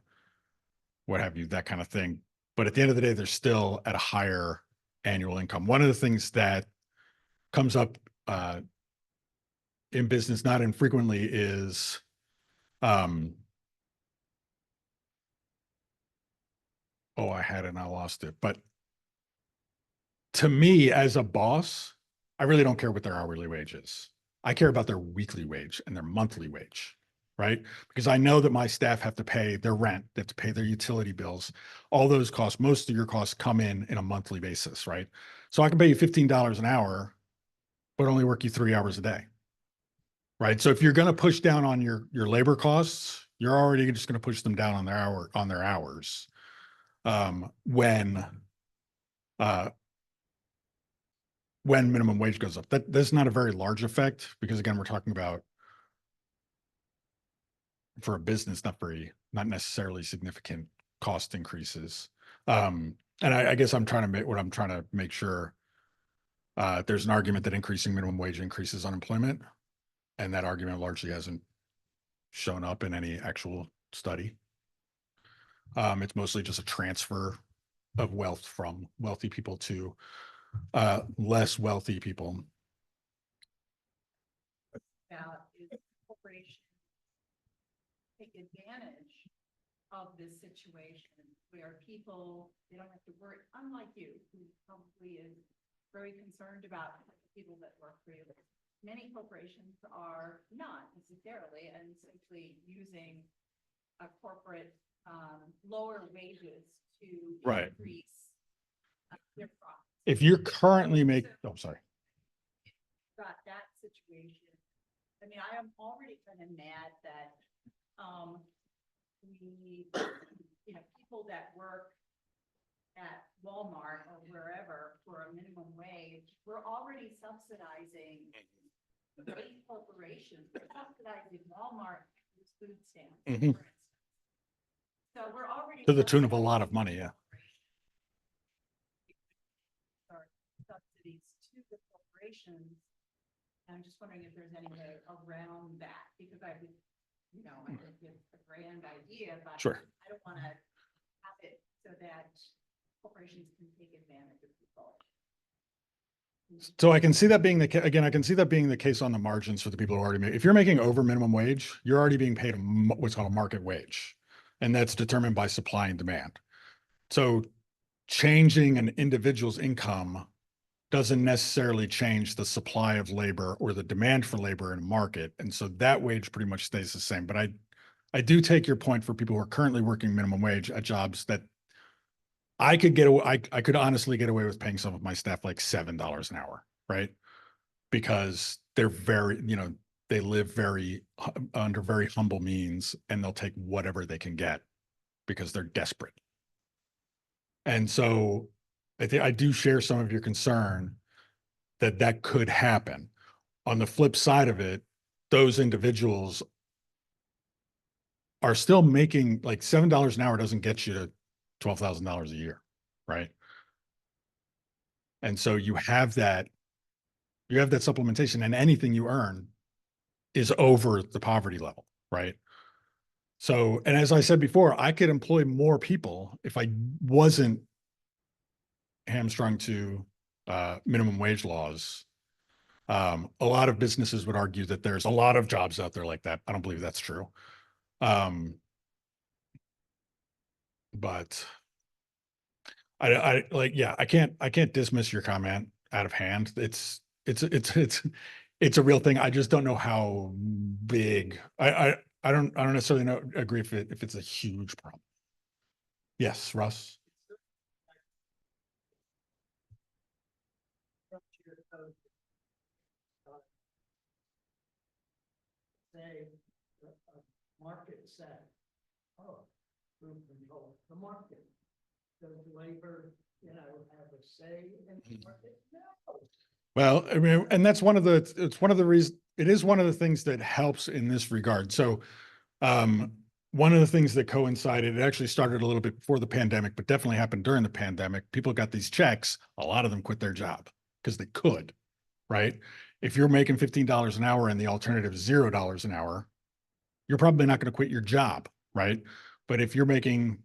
what have you, that kind of thing. But at the end of the day, they're still at a higher annual income. One of the things that comes up in business not infrequently is I had it and I lost it. But to me, as a boss, I really don't care what their hourly wage is. I care about their weekly wage and their monthly wage, right? Because I know that my staff have to pay their rent, they have to pay their utility bills, all those costs. Most of your costs come in a monthly basis, right? So I can pay you $15 an hour, but only work you 3 hours a day, right? So if you're going to push down on your labor costs, you're already just going to push them down on their hours. When minimum wage goes up, that's not a very large effect, because again, we're talking about, for a business, not necessarily significant cost increases. And I guess I'm trying to make sure there's an argument that increasing minimum wage increases unemployment, and that argument largely hasn't shown up in any actual study. It's mostly just a transfer of wealth from wealthy people to less wealthy people. About is corporations take advantage of this situation where they don't have to worry, unlike you, who probably is very concerned about the people that work for you. Many corporations are not necessarily, and simply using a corporate lower wages to Right. increase their profits. If you're currently sorry. Got that situation. I mean, I am already kind of mad that people that work at Walmart or wherever for a minimum wage, we're already subsidizing big corporations. We're subsidizing Walmart with food stamps, for Mhm. instance. So we're already To the tune of a lot of subsidizing money, yeah. Subsidies to the corporations. And I'm just wondering if there's any way around that, because I think it's a grand idea, but Sure. I don't want to have it so that corporations can take advantage of people. So I can see that being I can see that being the case on the margins for the people who already make. If you're making over minimum wage, you're already being paid what's called a market wage, and that's determined by supply and demand. So changing an individual's income doesn't necessarily change the supply of labor or the demand for labor in a market, and so that wage pretty much stays the same. But I do take your point for people who are currently working minimum wage at jobs that I could honestly get away with paying some of my staff like $7 an hour, right? Because they're they live under very humble means, and they'll take whatever they can get because they're desperate. And so I do share some of your concern that could happen. On the flip side of it, those individuals are still making, like, $7 an hour doesn't get you to $12,000 a year, right? And so you have that supplementation, and anything you earn is over the poverty level, right? So, and as I said before, I could employ more people if I wasn't hamstrung to minimum wage laws. A lot of businesses would argue that there's a lot of jobs out there like that. I don't believe that's true. But I like, yeah, I can't dismiss your comment out of hand. It's a real thing. I just don't know how big. I don't necessarily agree if it's a huge problem. Yes, Russ. Say, market said, oh, group control the market. Does labor, have a say in the market? No. Well, I mean, and that's it's one of the reasons, it is one of the things that helps in this regard. So, one of the things that coincided, it actually started a little bit before the pandemic, but definitely happened during the pandemic. People got these checks. A lot of them quit their job because they could, right? If you're making $15 an hour and the alternative is $0 an hour, you're probably not going to quit your job, right? But if you're making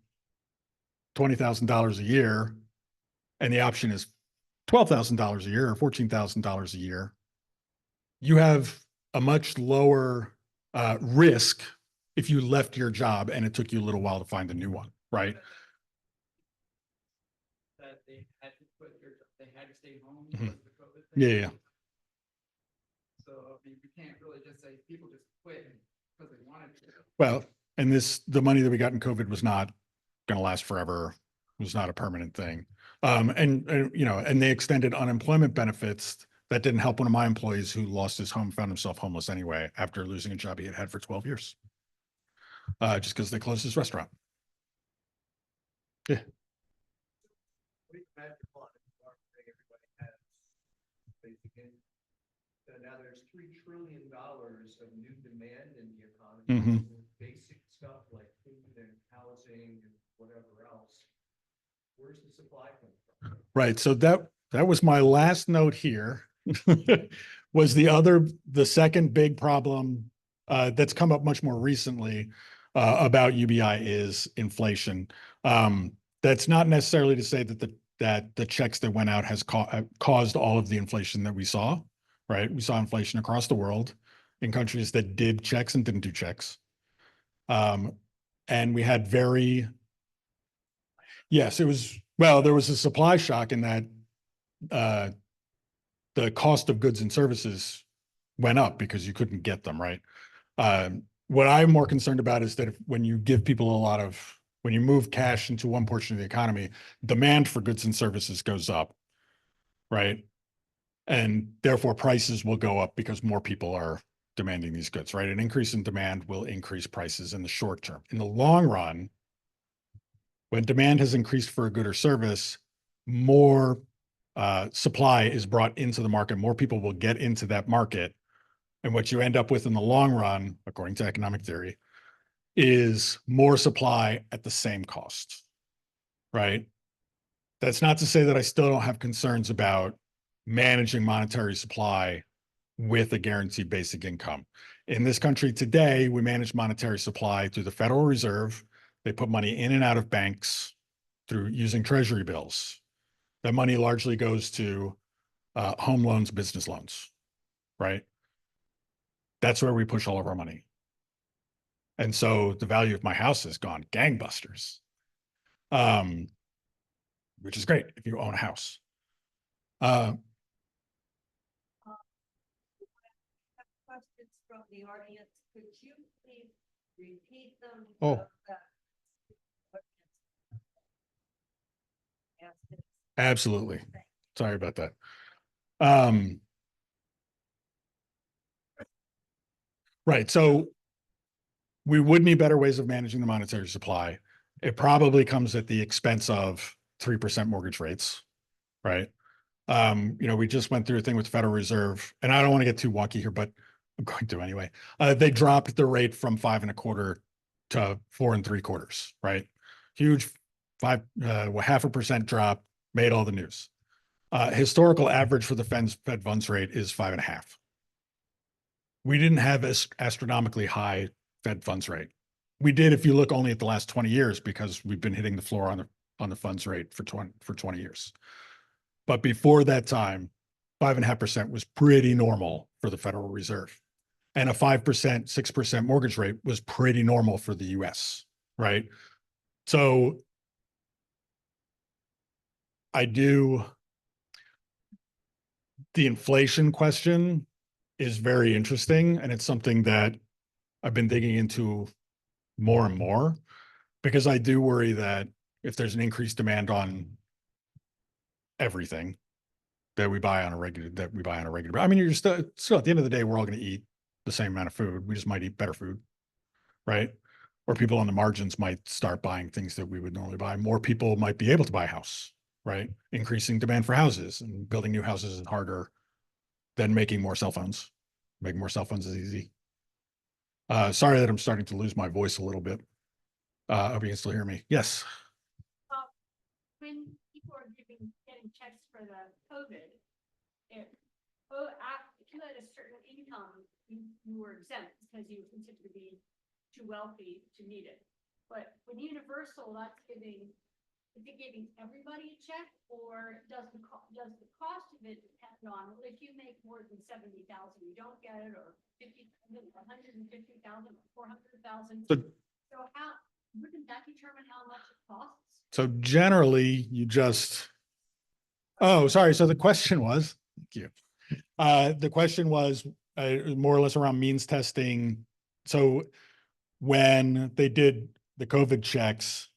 $20,000 a year and the option is $12,000 a year or $14,000 a year, you have a much lower risk if you left your job and it took you a little while to find a new one, right? That they had to quit their, they had to stay home Mhm. because of the COVID thing. Yeah. So, I mean, you can't really just say people just quit because they wanted to. Well, and the money that we got in COVID was not going to last forever. It was not a permanent thing. And they extended unemployment benefits. That didn't help one of my employees who lost his home, found himself homeless anyway, after losing a job he had had for 12 years. Just because they closed his restaurant. Yeah. Everybody has basically. So now there's $3 trillion of new demand in the economy. Basic stuff like food and housing and whatever else. Where's the supply come from? Right. So that was my last note here. Was the second big problem that's come up much more recently about UBI is inflation. That's not necessarily to say that the checks that went out has caused all of the inflation that we saw, right? We saw inflation across the world in countries that did checks and didn't do checks. And we had yes, there was a supply shock in that the cost of goods and services went up because you couldn't get them, right? What I'm more concerned about is that when you give people when you move cash into one portion of the economy, demand for goods and services goes up, right? And therefore prices will go up because more people are demanding these goods, right? An increase in demand will increase prices in the short term. In the long run, when demand has increased for a good or service, more supply is brought into the market, more people will get into that market. And what you end up with in the long run, according to economic theory, is more supply at the same cost, right? That's not to say that I still don't have concerns about managing monetary supply with a guaranteed basic income. In this country today, we manage monetary supply through the Federal Reserve. They put money in and out of banks through using treasury bills. That money largely goes to home loans, business loans, right? That's where we push all of our money. And so the value of my house has gone gangbusters, which is great if you own a house. Questions from the audience. Could you please repeat them? Oh. Absolutely. Sorry about that. Right. So we would need better ways of managing the monetary supply. It probably comes at the expense of 3% mortgage rates, right? We just went through a thing with the Federal Reserve, and I don't want to get too wonky here, but I'm going to anyway. They dropped the rate from 5.25% to 4.75%, right? Huge 0.5% drop, made all the news. Historical average for the Fed funds rate is 5.5. We didn't have astronomically high Fed funds rate. We did if you look only at the last 20 years, because we've been hitting the floor on the funds rate for 20 years. But before that time, 5.5% was pretty normal for the Federal Reserve. And a 5%, 6% mortgage rate was pretty normal for the US, right? So the inflation question is very interesting, and it's something that I've been digging into more and more, because I do worry that if there's an increased demand on everything that we buy on a regular, I mean, you're still at the end of the day, we're all going to eat the same amount of food. We just might eat better food, right? Or people on the margins might start buying things that we would normally buy. More people might be able to buy a house, right? Increasing demand for houses, and building new houses is harder than making more cell phones. Making more cell phones is easy. Sorry that I'm starting to lose my voice a little bit. I hope you can still hear me. Yes. When people are getting checks for the COVID, if you had a certain income, you were exempt because you were considered to be too wealthy to need it. But when Universal, is it giving everybody a check, or does the cost of it depend on, well, if you make more than 70,000, you don't get it, or 150,000, 400,000? So how, wouldn't that determine how much it costs? So generally you just, oh, sorry. So the question was, thank you. The question was more or less around means testing. So when they did the COVID checks,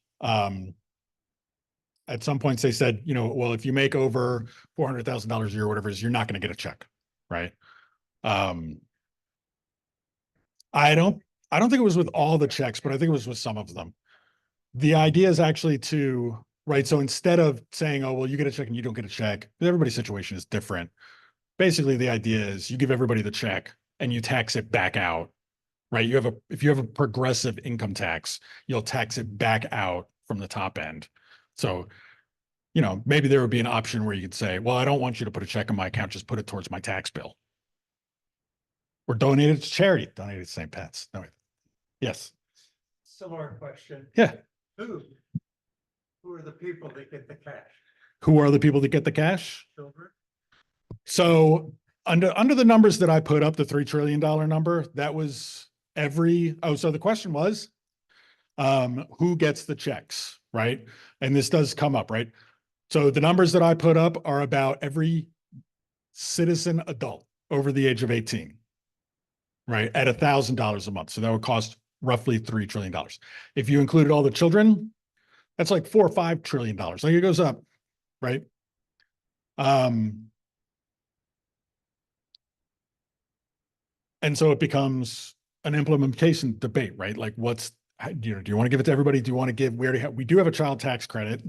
at some points they said, well, if you make over $400,000 a year, or whatever it is, you're not going to get a check, right? I don't think it was with all the checks, but I think it was with some of them. The idea is actually right. So instead of saying, oh, well, you get a check and you don't get a check, everybody's situation is different. Basically, the idea is you give everybody the check and you tax it back out, right? If you have a progressive income tax, you'll tax it back out from the top end. So, maybe there would be an option where you could say, well, I don't want you to put a check in my account, just put it towards my tax bill. Or donate it to charity, donate it to St. Pat's. No, yes. Similar question. Yeah. Who are the people that get the cash? Who are the people that get the cash? Children? So under the numbers that I put up, the $3 trillion number, that was so the question was, who gets the checks, right? And this does come up, right? So the numbers that I put up are about every citizen adult over the age of 18, right? At $1,000 a month. So that would cost roughly $3 trillion. If you included all the children, that's like $4 or $5 trillion. Like it goes up, right? And so it becomes an implementation debate, right? Like do you want to give it to everybody? Do you want to give, we do have a child tax credit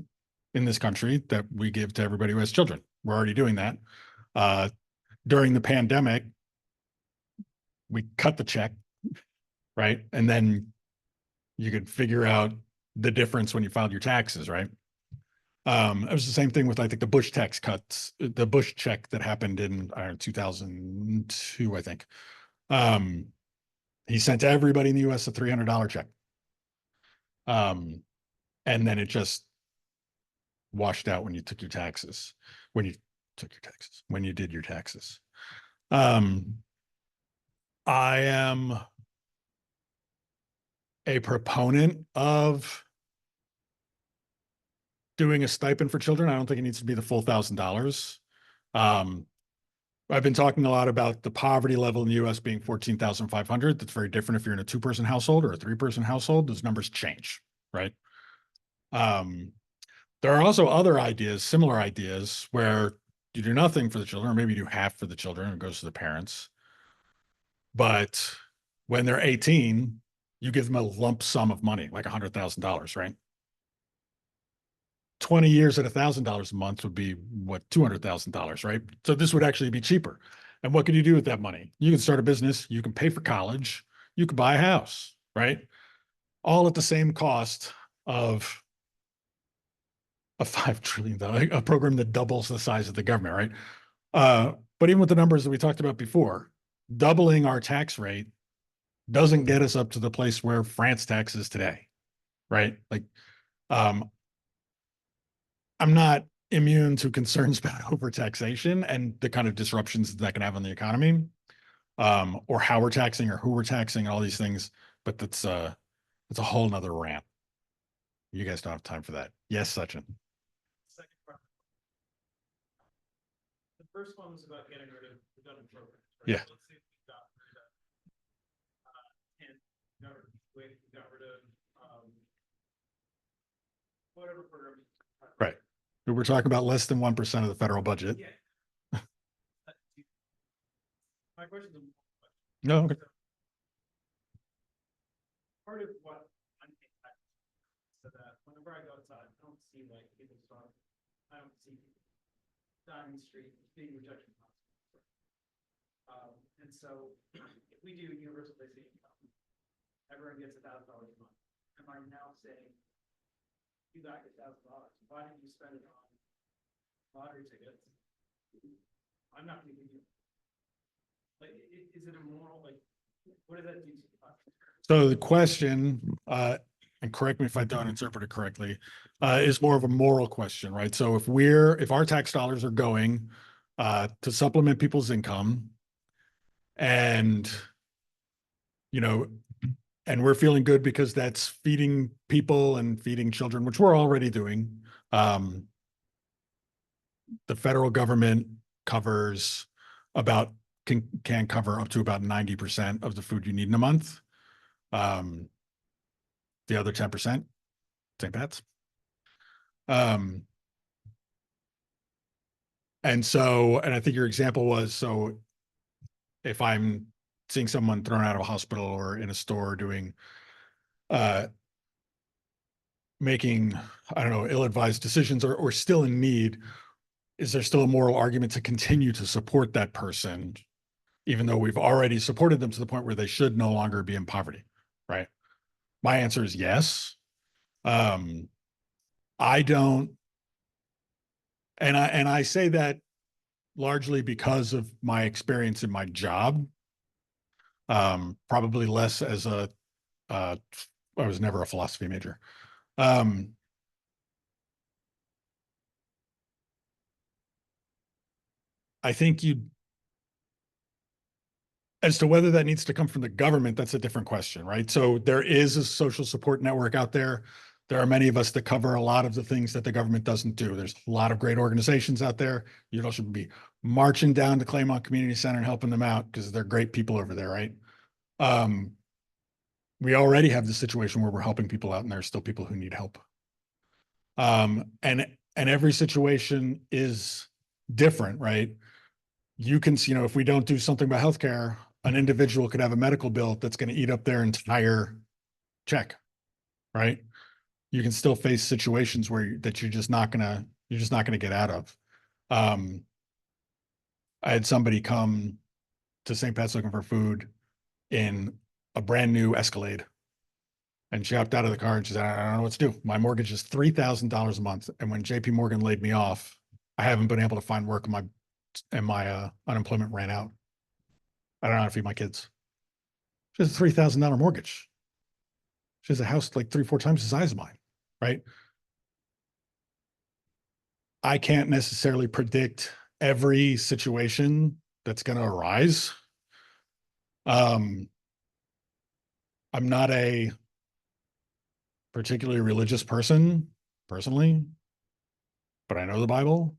in this country that we give to everybody who has children. We're already doing that. During the pandemic, we cut the check, right? And then you could figure out the difference when you filed your taxes, right? It was the same thing with, I think, the Bush tax cuts, the Bush check that happened in 2002, I think. He sent everybody in the US a $300 check. And then it just washed out when you took your taxes, when you did your taxes. I am a proponent of doing a stipend for children. I don't think it needs to be the full $1,000. I've been talking a lot about the poverty level in the US being 14,500. That's very different if you're in a 2-person household or a 3-person household. Those numbers change, right? There are also other ideas, similar ideas, where you do nothing for the children, or maybe you do half for the children, and it goes to the parents. But when they're 18, you give them a lump sum of money, like $100,000, right? 20 years at $1,000 a month would be what, $200,000, right? So this would actually be cheaper. And what can you do with that money? You can start a business, you can pay for college, you can buy a house, right? All at the same cost of a $5 trillion, a program that doubles the size of the government, right? But even with the numbers that we talked about before, doubling our tax rate doesn't get us up to the place where France tax is today, right? Like, I'm not immune to concerns about overtaxation and the kind of disruptions that can have on the economy, or how we're taxing or who we're taxing, all these things. But that's a whole nother rant. You guys don't have time for that. Yes, Sachin. Second part. The first one was about getting rid of redundant programs. Right? Yeah. Let's say we got rid of, and we got rid of, whatever program. Right. We're talking about less than 1% of the federal budget. Yeah. My question is. No, okay. Part of what I'm so that whenever I go outside, I don't see like people starving. I don't see people dying in the street, being rejection. And so if we do universal basic income, everyone gets $1,000 a month. Am I now saying you got your $1,000? Why didn't you spend it on lottery tickets? I'm not giving you. Like, is it immoral? Like, what does that do to the population? So the question, and correct me if I don't interpret it correctly, is more of a moral question, right? So if our tax dollars are going to supplement people's income, and and we're feeling good because that's feeding people and feeding children, which we're already doing. The federal government covers can cover up to about 90% of the food you need in a month. The other 10%, St. Pat's. And I think your example was, so if I'm seeing someone thrown out of a hospital or in a store doing, making, I don't know, ill-advised decisions or still in need, is there still a moral argument to continue to support that person, even though we've already supported them to the point where they should no longer be in poverty, right? My answer is yes. I don't, and I say that largely because of my experience in my job. Probably less as I was never a philosophy major. I think as to whether that needs to come from the government, that's a different question, right? So there is a social support network out there. There are many of us that cover a lot of the things that the government doesn't do. There's a lot of great organizations out there. You should be marching down to Claymont Community Center and helping them out because they're great people over there, right? We already have the situation where we're helping people out and there's still people who need help. And every situation is different, right? You can see, if we don't do something about healthcare, an individual could have a medical bill that's going to eat up their entire check, right? You can still face situations where you're just not gonna get out of. I had somebody come to St. Pat's looking for food in a brand new Escalade. And she hopped out of the car and she said, I don't know what to do. My mortgage is $3,000 a month. And when JP Morgan laid me off, I haven't been able to find work and my unemployment ran out. I don't know how to feed my kids. She has a $3,000 mortgage. She has a house like 3-4 times the size of mine, right? I can't necessarily predict every situation that's going to arise. I'm not a particularly religious person personally, but I know the Bible.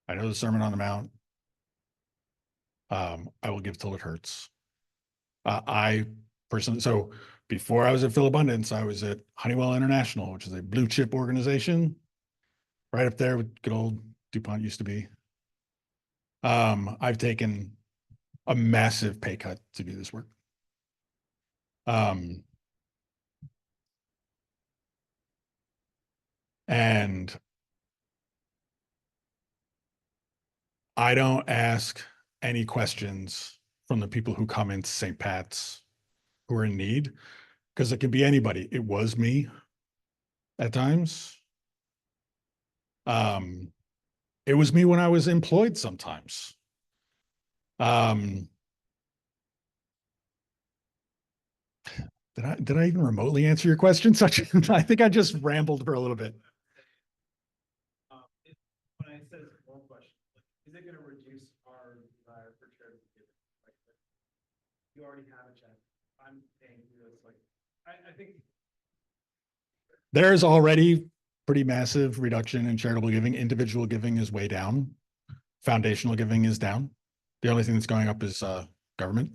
I know the Sermon on the Mount. I will give till it hurts. I personally, so before I was at Philabundance, I was at Honeywell International, which is a blue chip organization, right up there with good old DuPont used to be. I've taken a massive pay cut to do this work. And I don't ask any questions from the people who come into St. Pat's who are in need, because it can be anybody. It was me at times. It was me when I was employed sometimes. Did I even remotely answer your question? I think I just rambled for a little bit. When I said it's one question, like, is it gonna reduce our desire for charitable giving? Like, you already have a check, I'm paying you this, like, I think. There's already pretty massive reduction in charitable giving. Individual giving is way down. Foundational giving is down. The only thing that's going up is government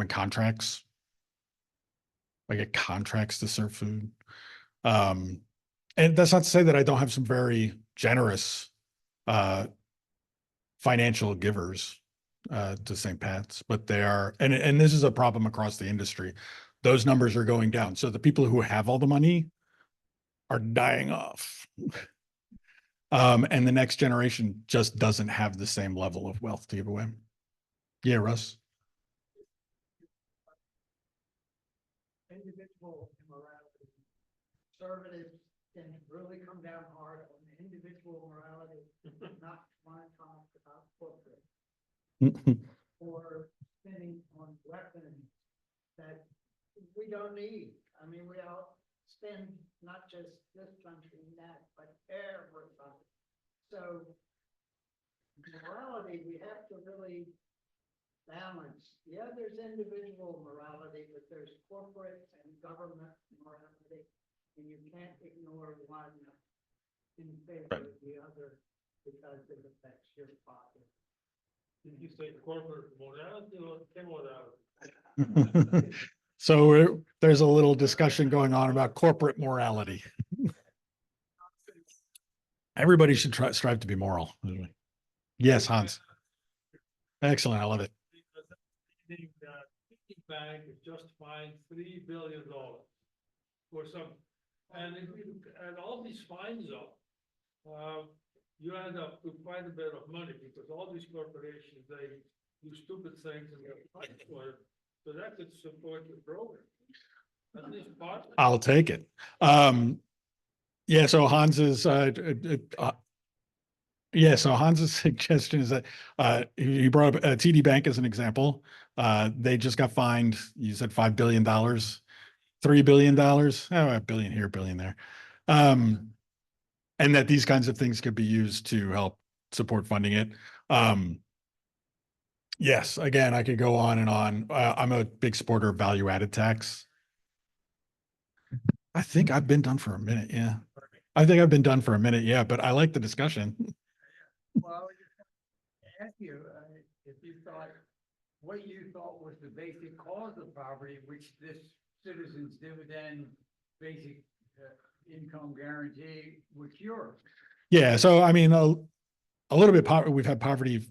contracts. I get contracts to serve food. And that's not to say that I don't have some very generous financial givers to St. Pat's, but they are, and this is a problem across the industry. Those numbers are going down. So the people who have all the money are dying off. And the next generation just doesn't have the same level of wealth to give away. Yeah, Russ. Individual immorality. Conservatives can really come down hard on individual morality, not want to talk about corporate or spending on weapons that we don't need. I mean, we all spend not just this country and that, but everybody. So morality, we have to really balance. Yeah, there's individual morality, but there's corporate and government morality, and you can't ignore one in favor of the other because it affects your pocket. Did you say corporate morality or immorality? So there's a little discussion going on about corporate morality. Everybody should strive to be moral. Yes, Hans. Excellent. I love it. The bank is just fined $3 billion for some, and if you add all these fines up, you end up with quite a bit of money because all these corporations, they do stupid things and get fined for it. So that could support the program. At least partly. I'll take it. Yeah. So Hans's Hans's suggestion is that he brought up TD Bank as an example. They just got fined. You said $5 billion, $3 billion. Oh, a billion here, billion there. And that these kinds of things could be used to help support funding it. Yes, again, I could go on and on. I'm a big supporter of value-added tax. I think I've been done for a minute. Yeah. I think I've been done for a minute. Yeah, but I like the discussion. Well, I was just going to ask you if you thought, what you thought was the basic cause of poverty, which this citizens dividend basic income guarantee would cure. Yeah. So, I mean, a little bit, we've had poverty.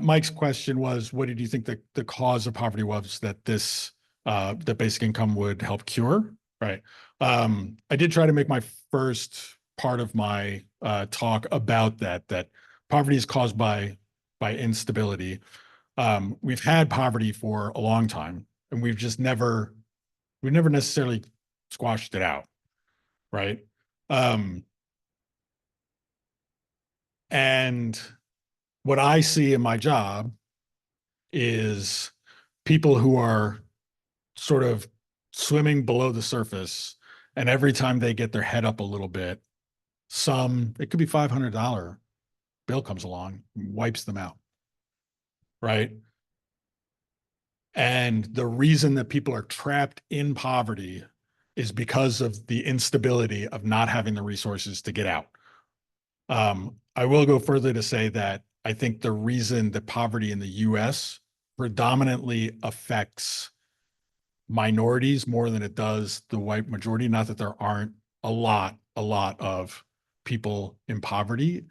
Mike's question was, what did you think the cause of poverty was that the basic income would help cure? Right. I did try to make my first part of my talk about that poverty is caused by instability. We've had poverty for a long time, and we've never necessarily squashed it out. Right. And what I see in my job is people who are sort of swimming below the surface, and every time they get their head up a little bit, it could be $500 bill comes along, wipes them out. Right. And the reason that people are trapped in poverty is because of the instability of not having the resources to get out. I will go further to say that I think the reason that poverty in the US predominantly affects minorities more than it does the white majority, not that there aren't a lot of people in poverty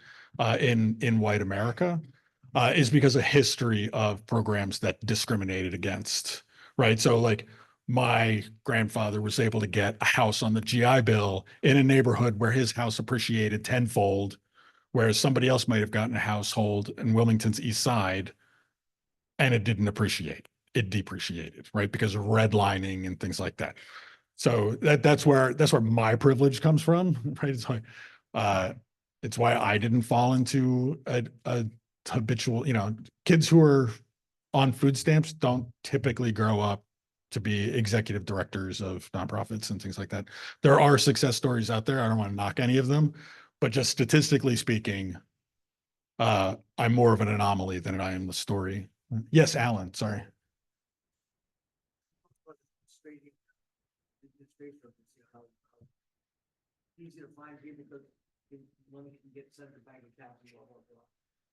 in white America, is because of history of programs that discriminated against, right? So like my grandfather was able to get a house on the GI Bill in a neighborhood where his house appreciated tenfold, whereas somebody else might have gotten a household in Wilmington's East Side and it didn't appreciate. It depreciated, right? Because of redlining and things like that. So that's where my privilege comes from, right? It's like It's why I didn't fall into a habitual, kids who are on food stamps don't typically grow up to be executive directors of nonprofits and things like that. There are success stories out there. I don't want to knock any of them, but just statistically speaking, I'm more of an anomaly than I am the story. Yes, Alan, sorry. Easier to find people because money can get sent to bank accounts and blah, blah, blah.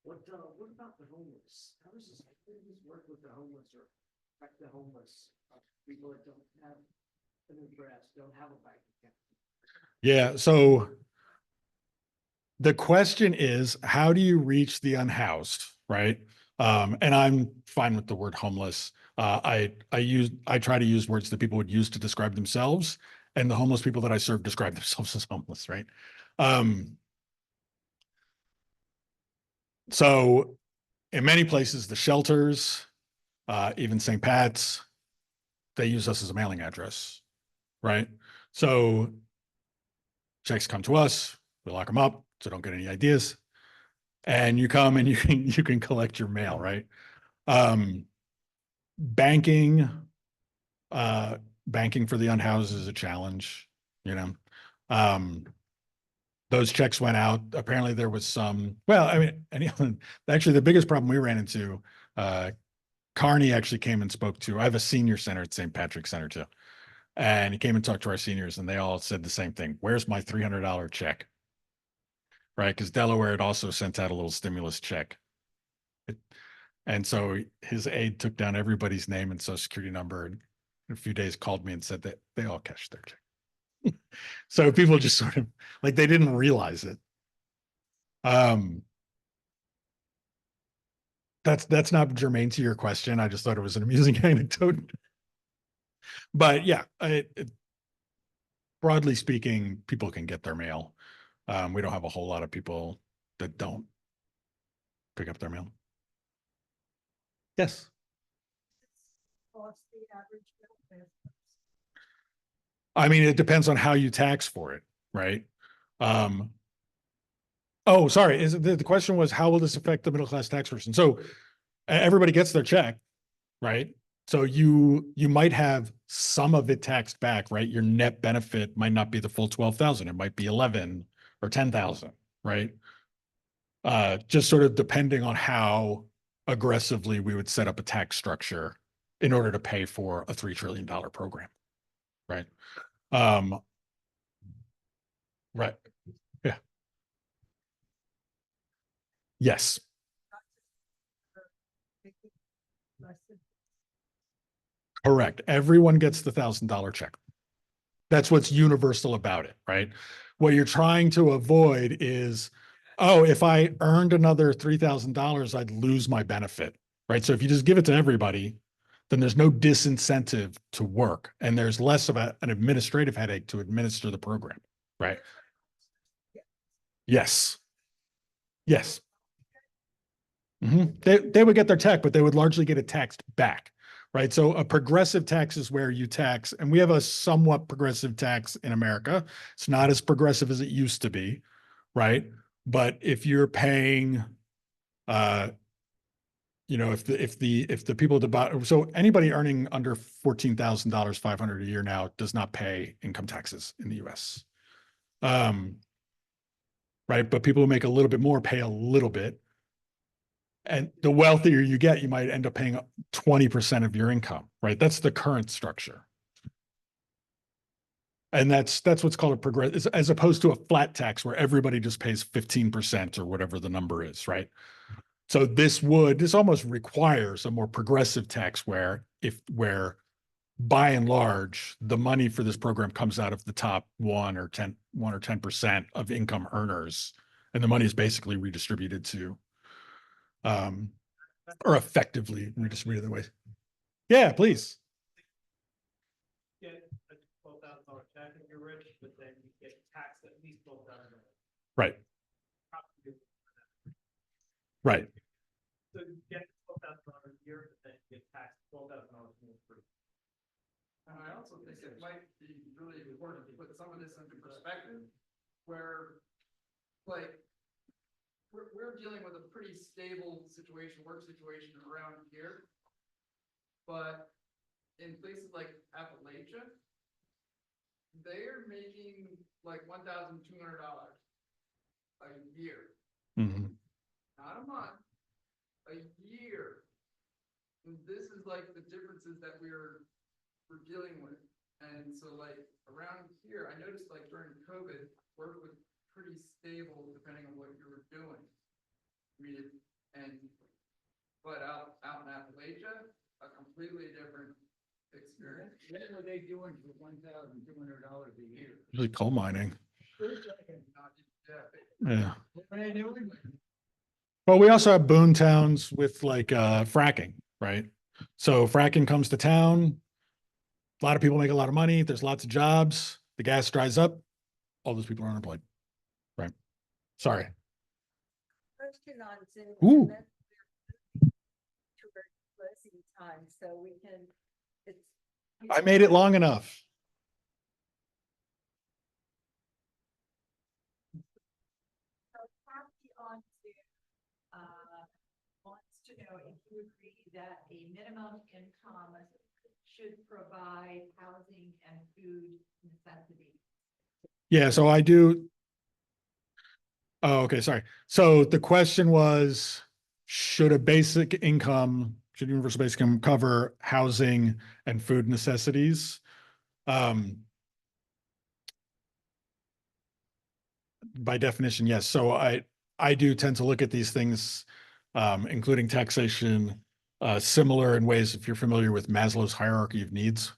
What about the homeless? How does this work with the homeless or affect the homeless? People that don't have an address, don't have a bank account. Yeah, so the question is, how do you reach the unhoused, right? And I'm fine with the word homeless. I try to use words that people would use to describe themselves, and the homeless people that I serve describe themselves as homeless, right? So in many places, the shelters, even St. Pat's, they use us as a mailing address, right? So checks come to us, we lock them up, so don't get any ideas. And you come and you can collect your mail, right? Banking, banking for the unhoused is a challenge, you know. Those checks went out. Apparently there was some, well, I mean, actually the biggest problem we ran into, Carney actually came and spoke to, I have a senior center at St. Patrick's Center too. And he came and talked to our seniors and they all said the same thing. Where's my $300 check? Right? Because Delaware had also sent out a little stimulus check. And so his aide took down everybody's name and social security number and in a few days called me and said that they all cashed their check. So people just sort of like they didn't realize it. That's not germane to your question. I just thought it was an amusing anecdote. But yeah, broadly speaking, people can get their mail. We don't have a whole lot of people that don't pick up their mail. Yes. Cost the average middle class. I mean, it depends on how you tax for it, right? Oh, sorry. Is the question was how will this affect the middle class tax person? So everybody gets their check, right? So you might have some of it taxed back, right? Your net benefit might not be the full 12,000. It might be 11 or 10,000, right? Just sort of depending on how aggressively we would set up a tax structure in order to pay for a $3 trillion program, right? Right. Yeah. Yes. Correct. Everyone gets the $1,000 check. That's what's universal about it, right? What you're trying to avoid is, oh, if I earned another $3,000, I'd lose my benefit, right? So if you just give it to everybody, then there's no disincentive to work and there's less of an administrative headache to administer the program, right? Yes. Yes. They would get their tech, but they would largely get it taxed back, right? So a progressive tax is where you tax, and we have a somewhat progressive tax in America. It's not as progressive as it used to be, right? But if you're paying, if the people at the bottom, so anybody earning under $14,000, 500 a year now does not pay income taxes in the U.S. Right? But people who make a little bit more pay a little bit. And the wealthier you get, you might end up paying 20% of your income, right? That's the current structure. And that's what's called a progressive, as opposed to a flat tax where everybody just pays 15% or whatever the number is, right? So this almost requires a more progressive tax where by and large, the money for this program comes out of the top 1 or 10% of income earners. And the money is basically redistributed to or effectively redistributed the way. Yeah, please. Get a $12,000 check if you're rich, but then you get taxed at least $12,000. Right. Right. So you get $12,000 a year, but then you get taxed $12,000 more free. And I also think it might be really important to put some of this into perspective, where like, we're dealing with a pretty stable situation, work situation around here. But in places like Appalachia, they're making like $1,200 a year, Mhm. not a month, a year. And this is like the differences that we're dealing with. And so like around here, I noticed like during COVID, work was pretty stable depending on what you were doing. I mean, but out in Appalachia, a completely different experience. What were they doing for $1,200 a year? Usually coal mining. Not just, Yeah. What were they doing? Well, we also have boon towns with like fracking, right? So fracking comes to town. A lot of people make a lot of money. There's lots of jobs. The gas dries up. All those people are unemployed. Right. Sorry. Question on Zoom. Ooh. And then we're toward closing time, so we can, it's. I made it long enough. So Kathy on Zoom, wants to know if you agree that a minimum income should provide housing and food necessities. Yeah, so I do. Oh, okay, sorry. So the question was, should universal basic income cover housing and food necessities? By definition, yes. So I do tend to look at these things, including taxation, similar in ways if you're familiar with Maslow's hierarchy of needs.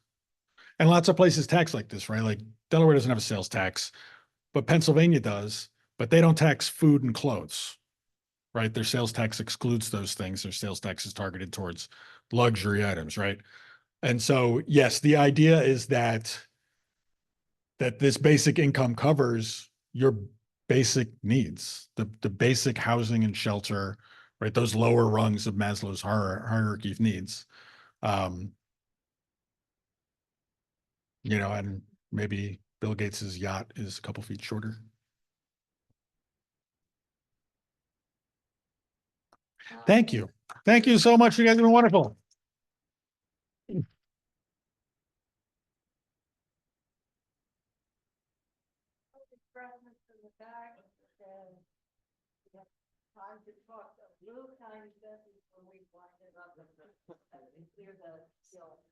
And lots of places tax like this, right? Like Delaware doesn't have a sales tax, but Pennsylvania does, but they don't tax food and clothes, right? Their sales tax excludes those things. Their sales tax is targeted towards luxury items, right? And so, yes, the idea is that this basic income covers your basic needs, the basic housing and shelter, right? Those lower rungs of Maslow's hierarchy of needs. And maybe Bill Gates's yacht is a couple feet shorter. Thank you. Thank you so much. You guys have been wonderful. Refreshments in the back, and we have time to talk a little tiny bit before we wind it up and clear the bill.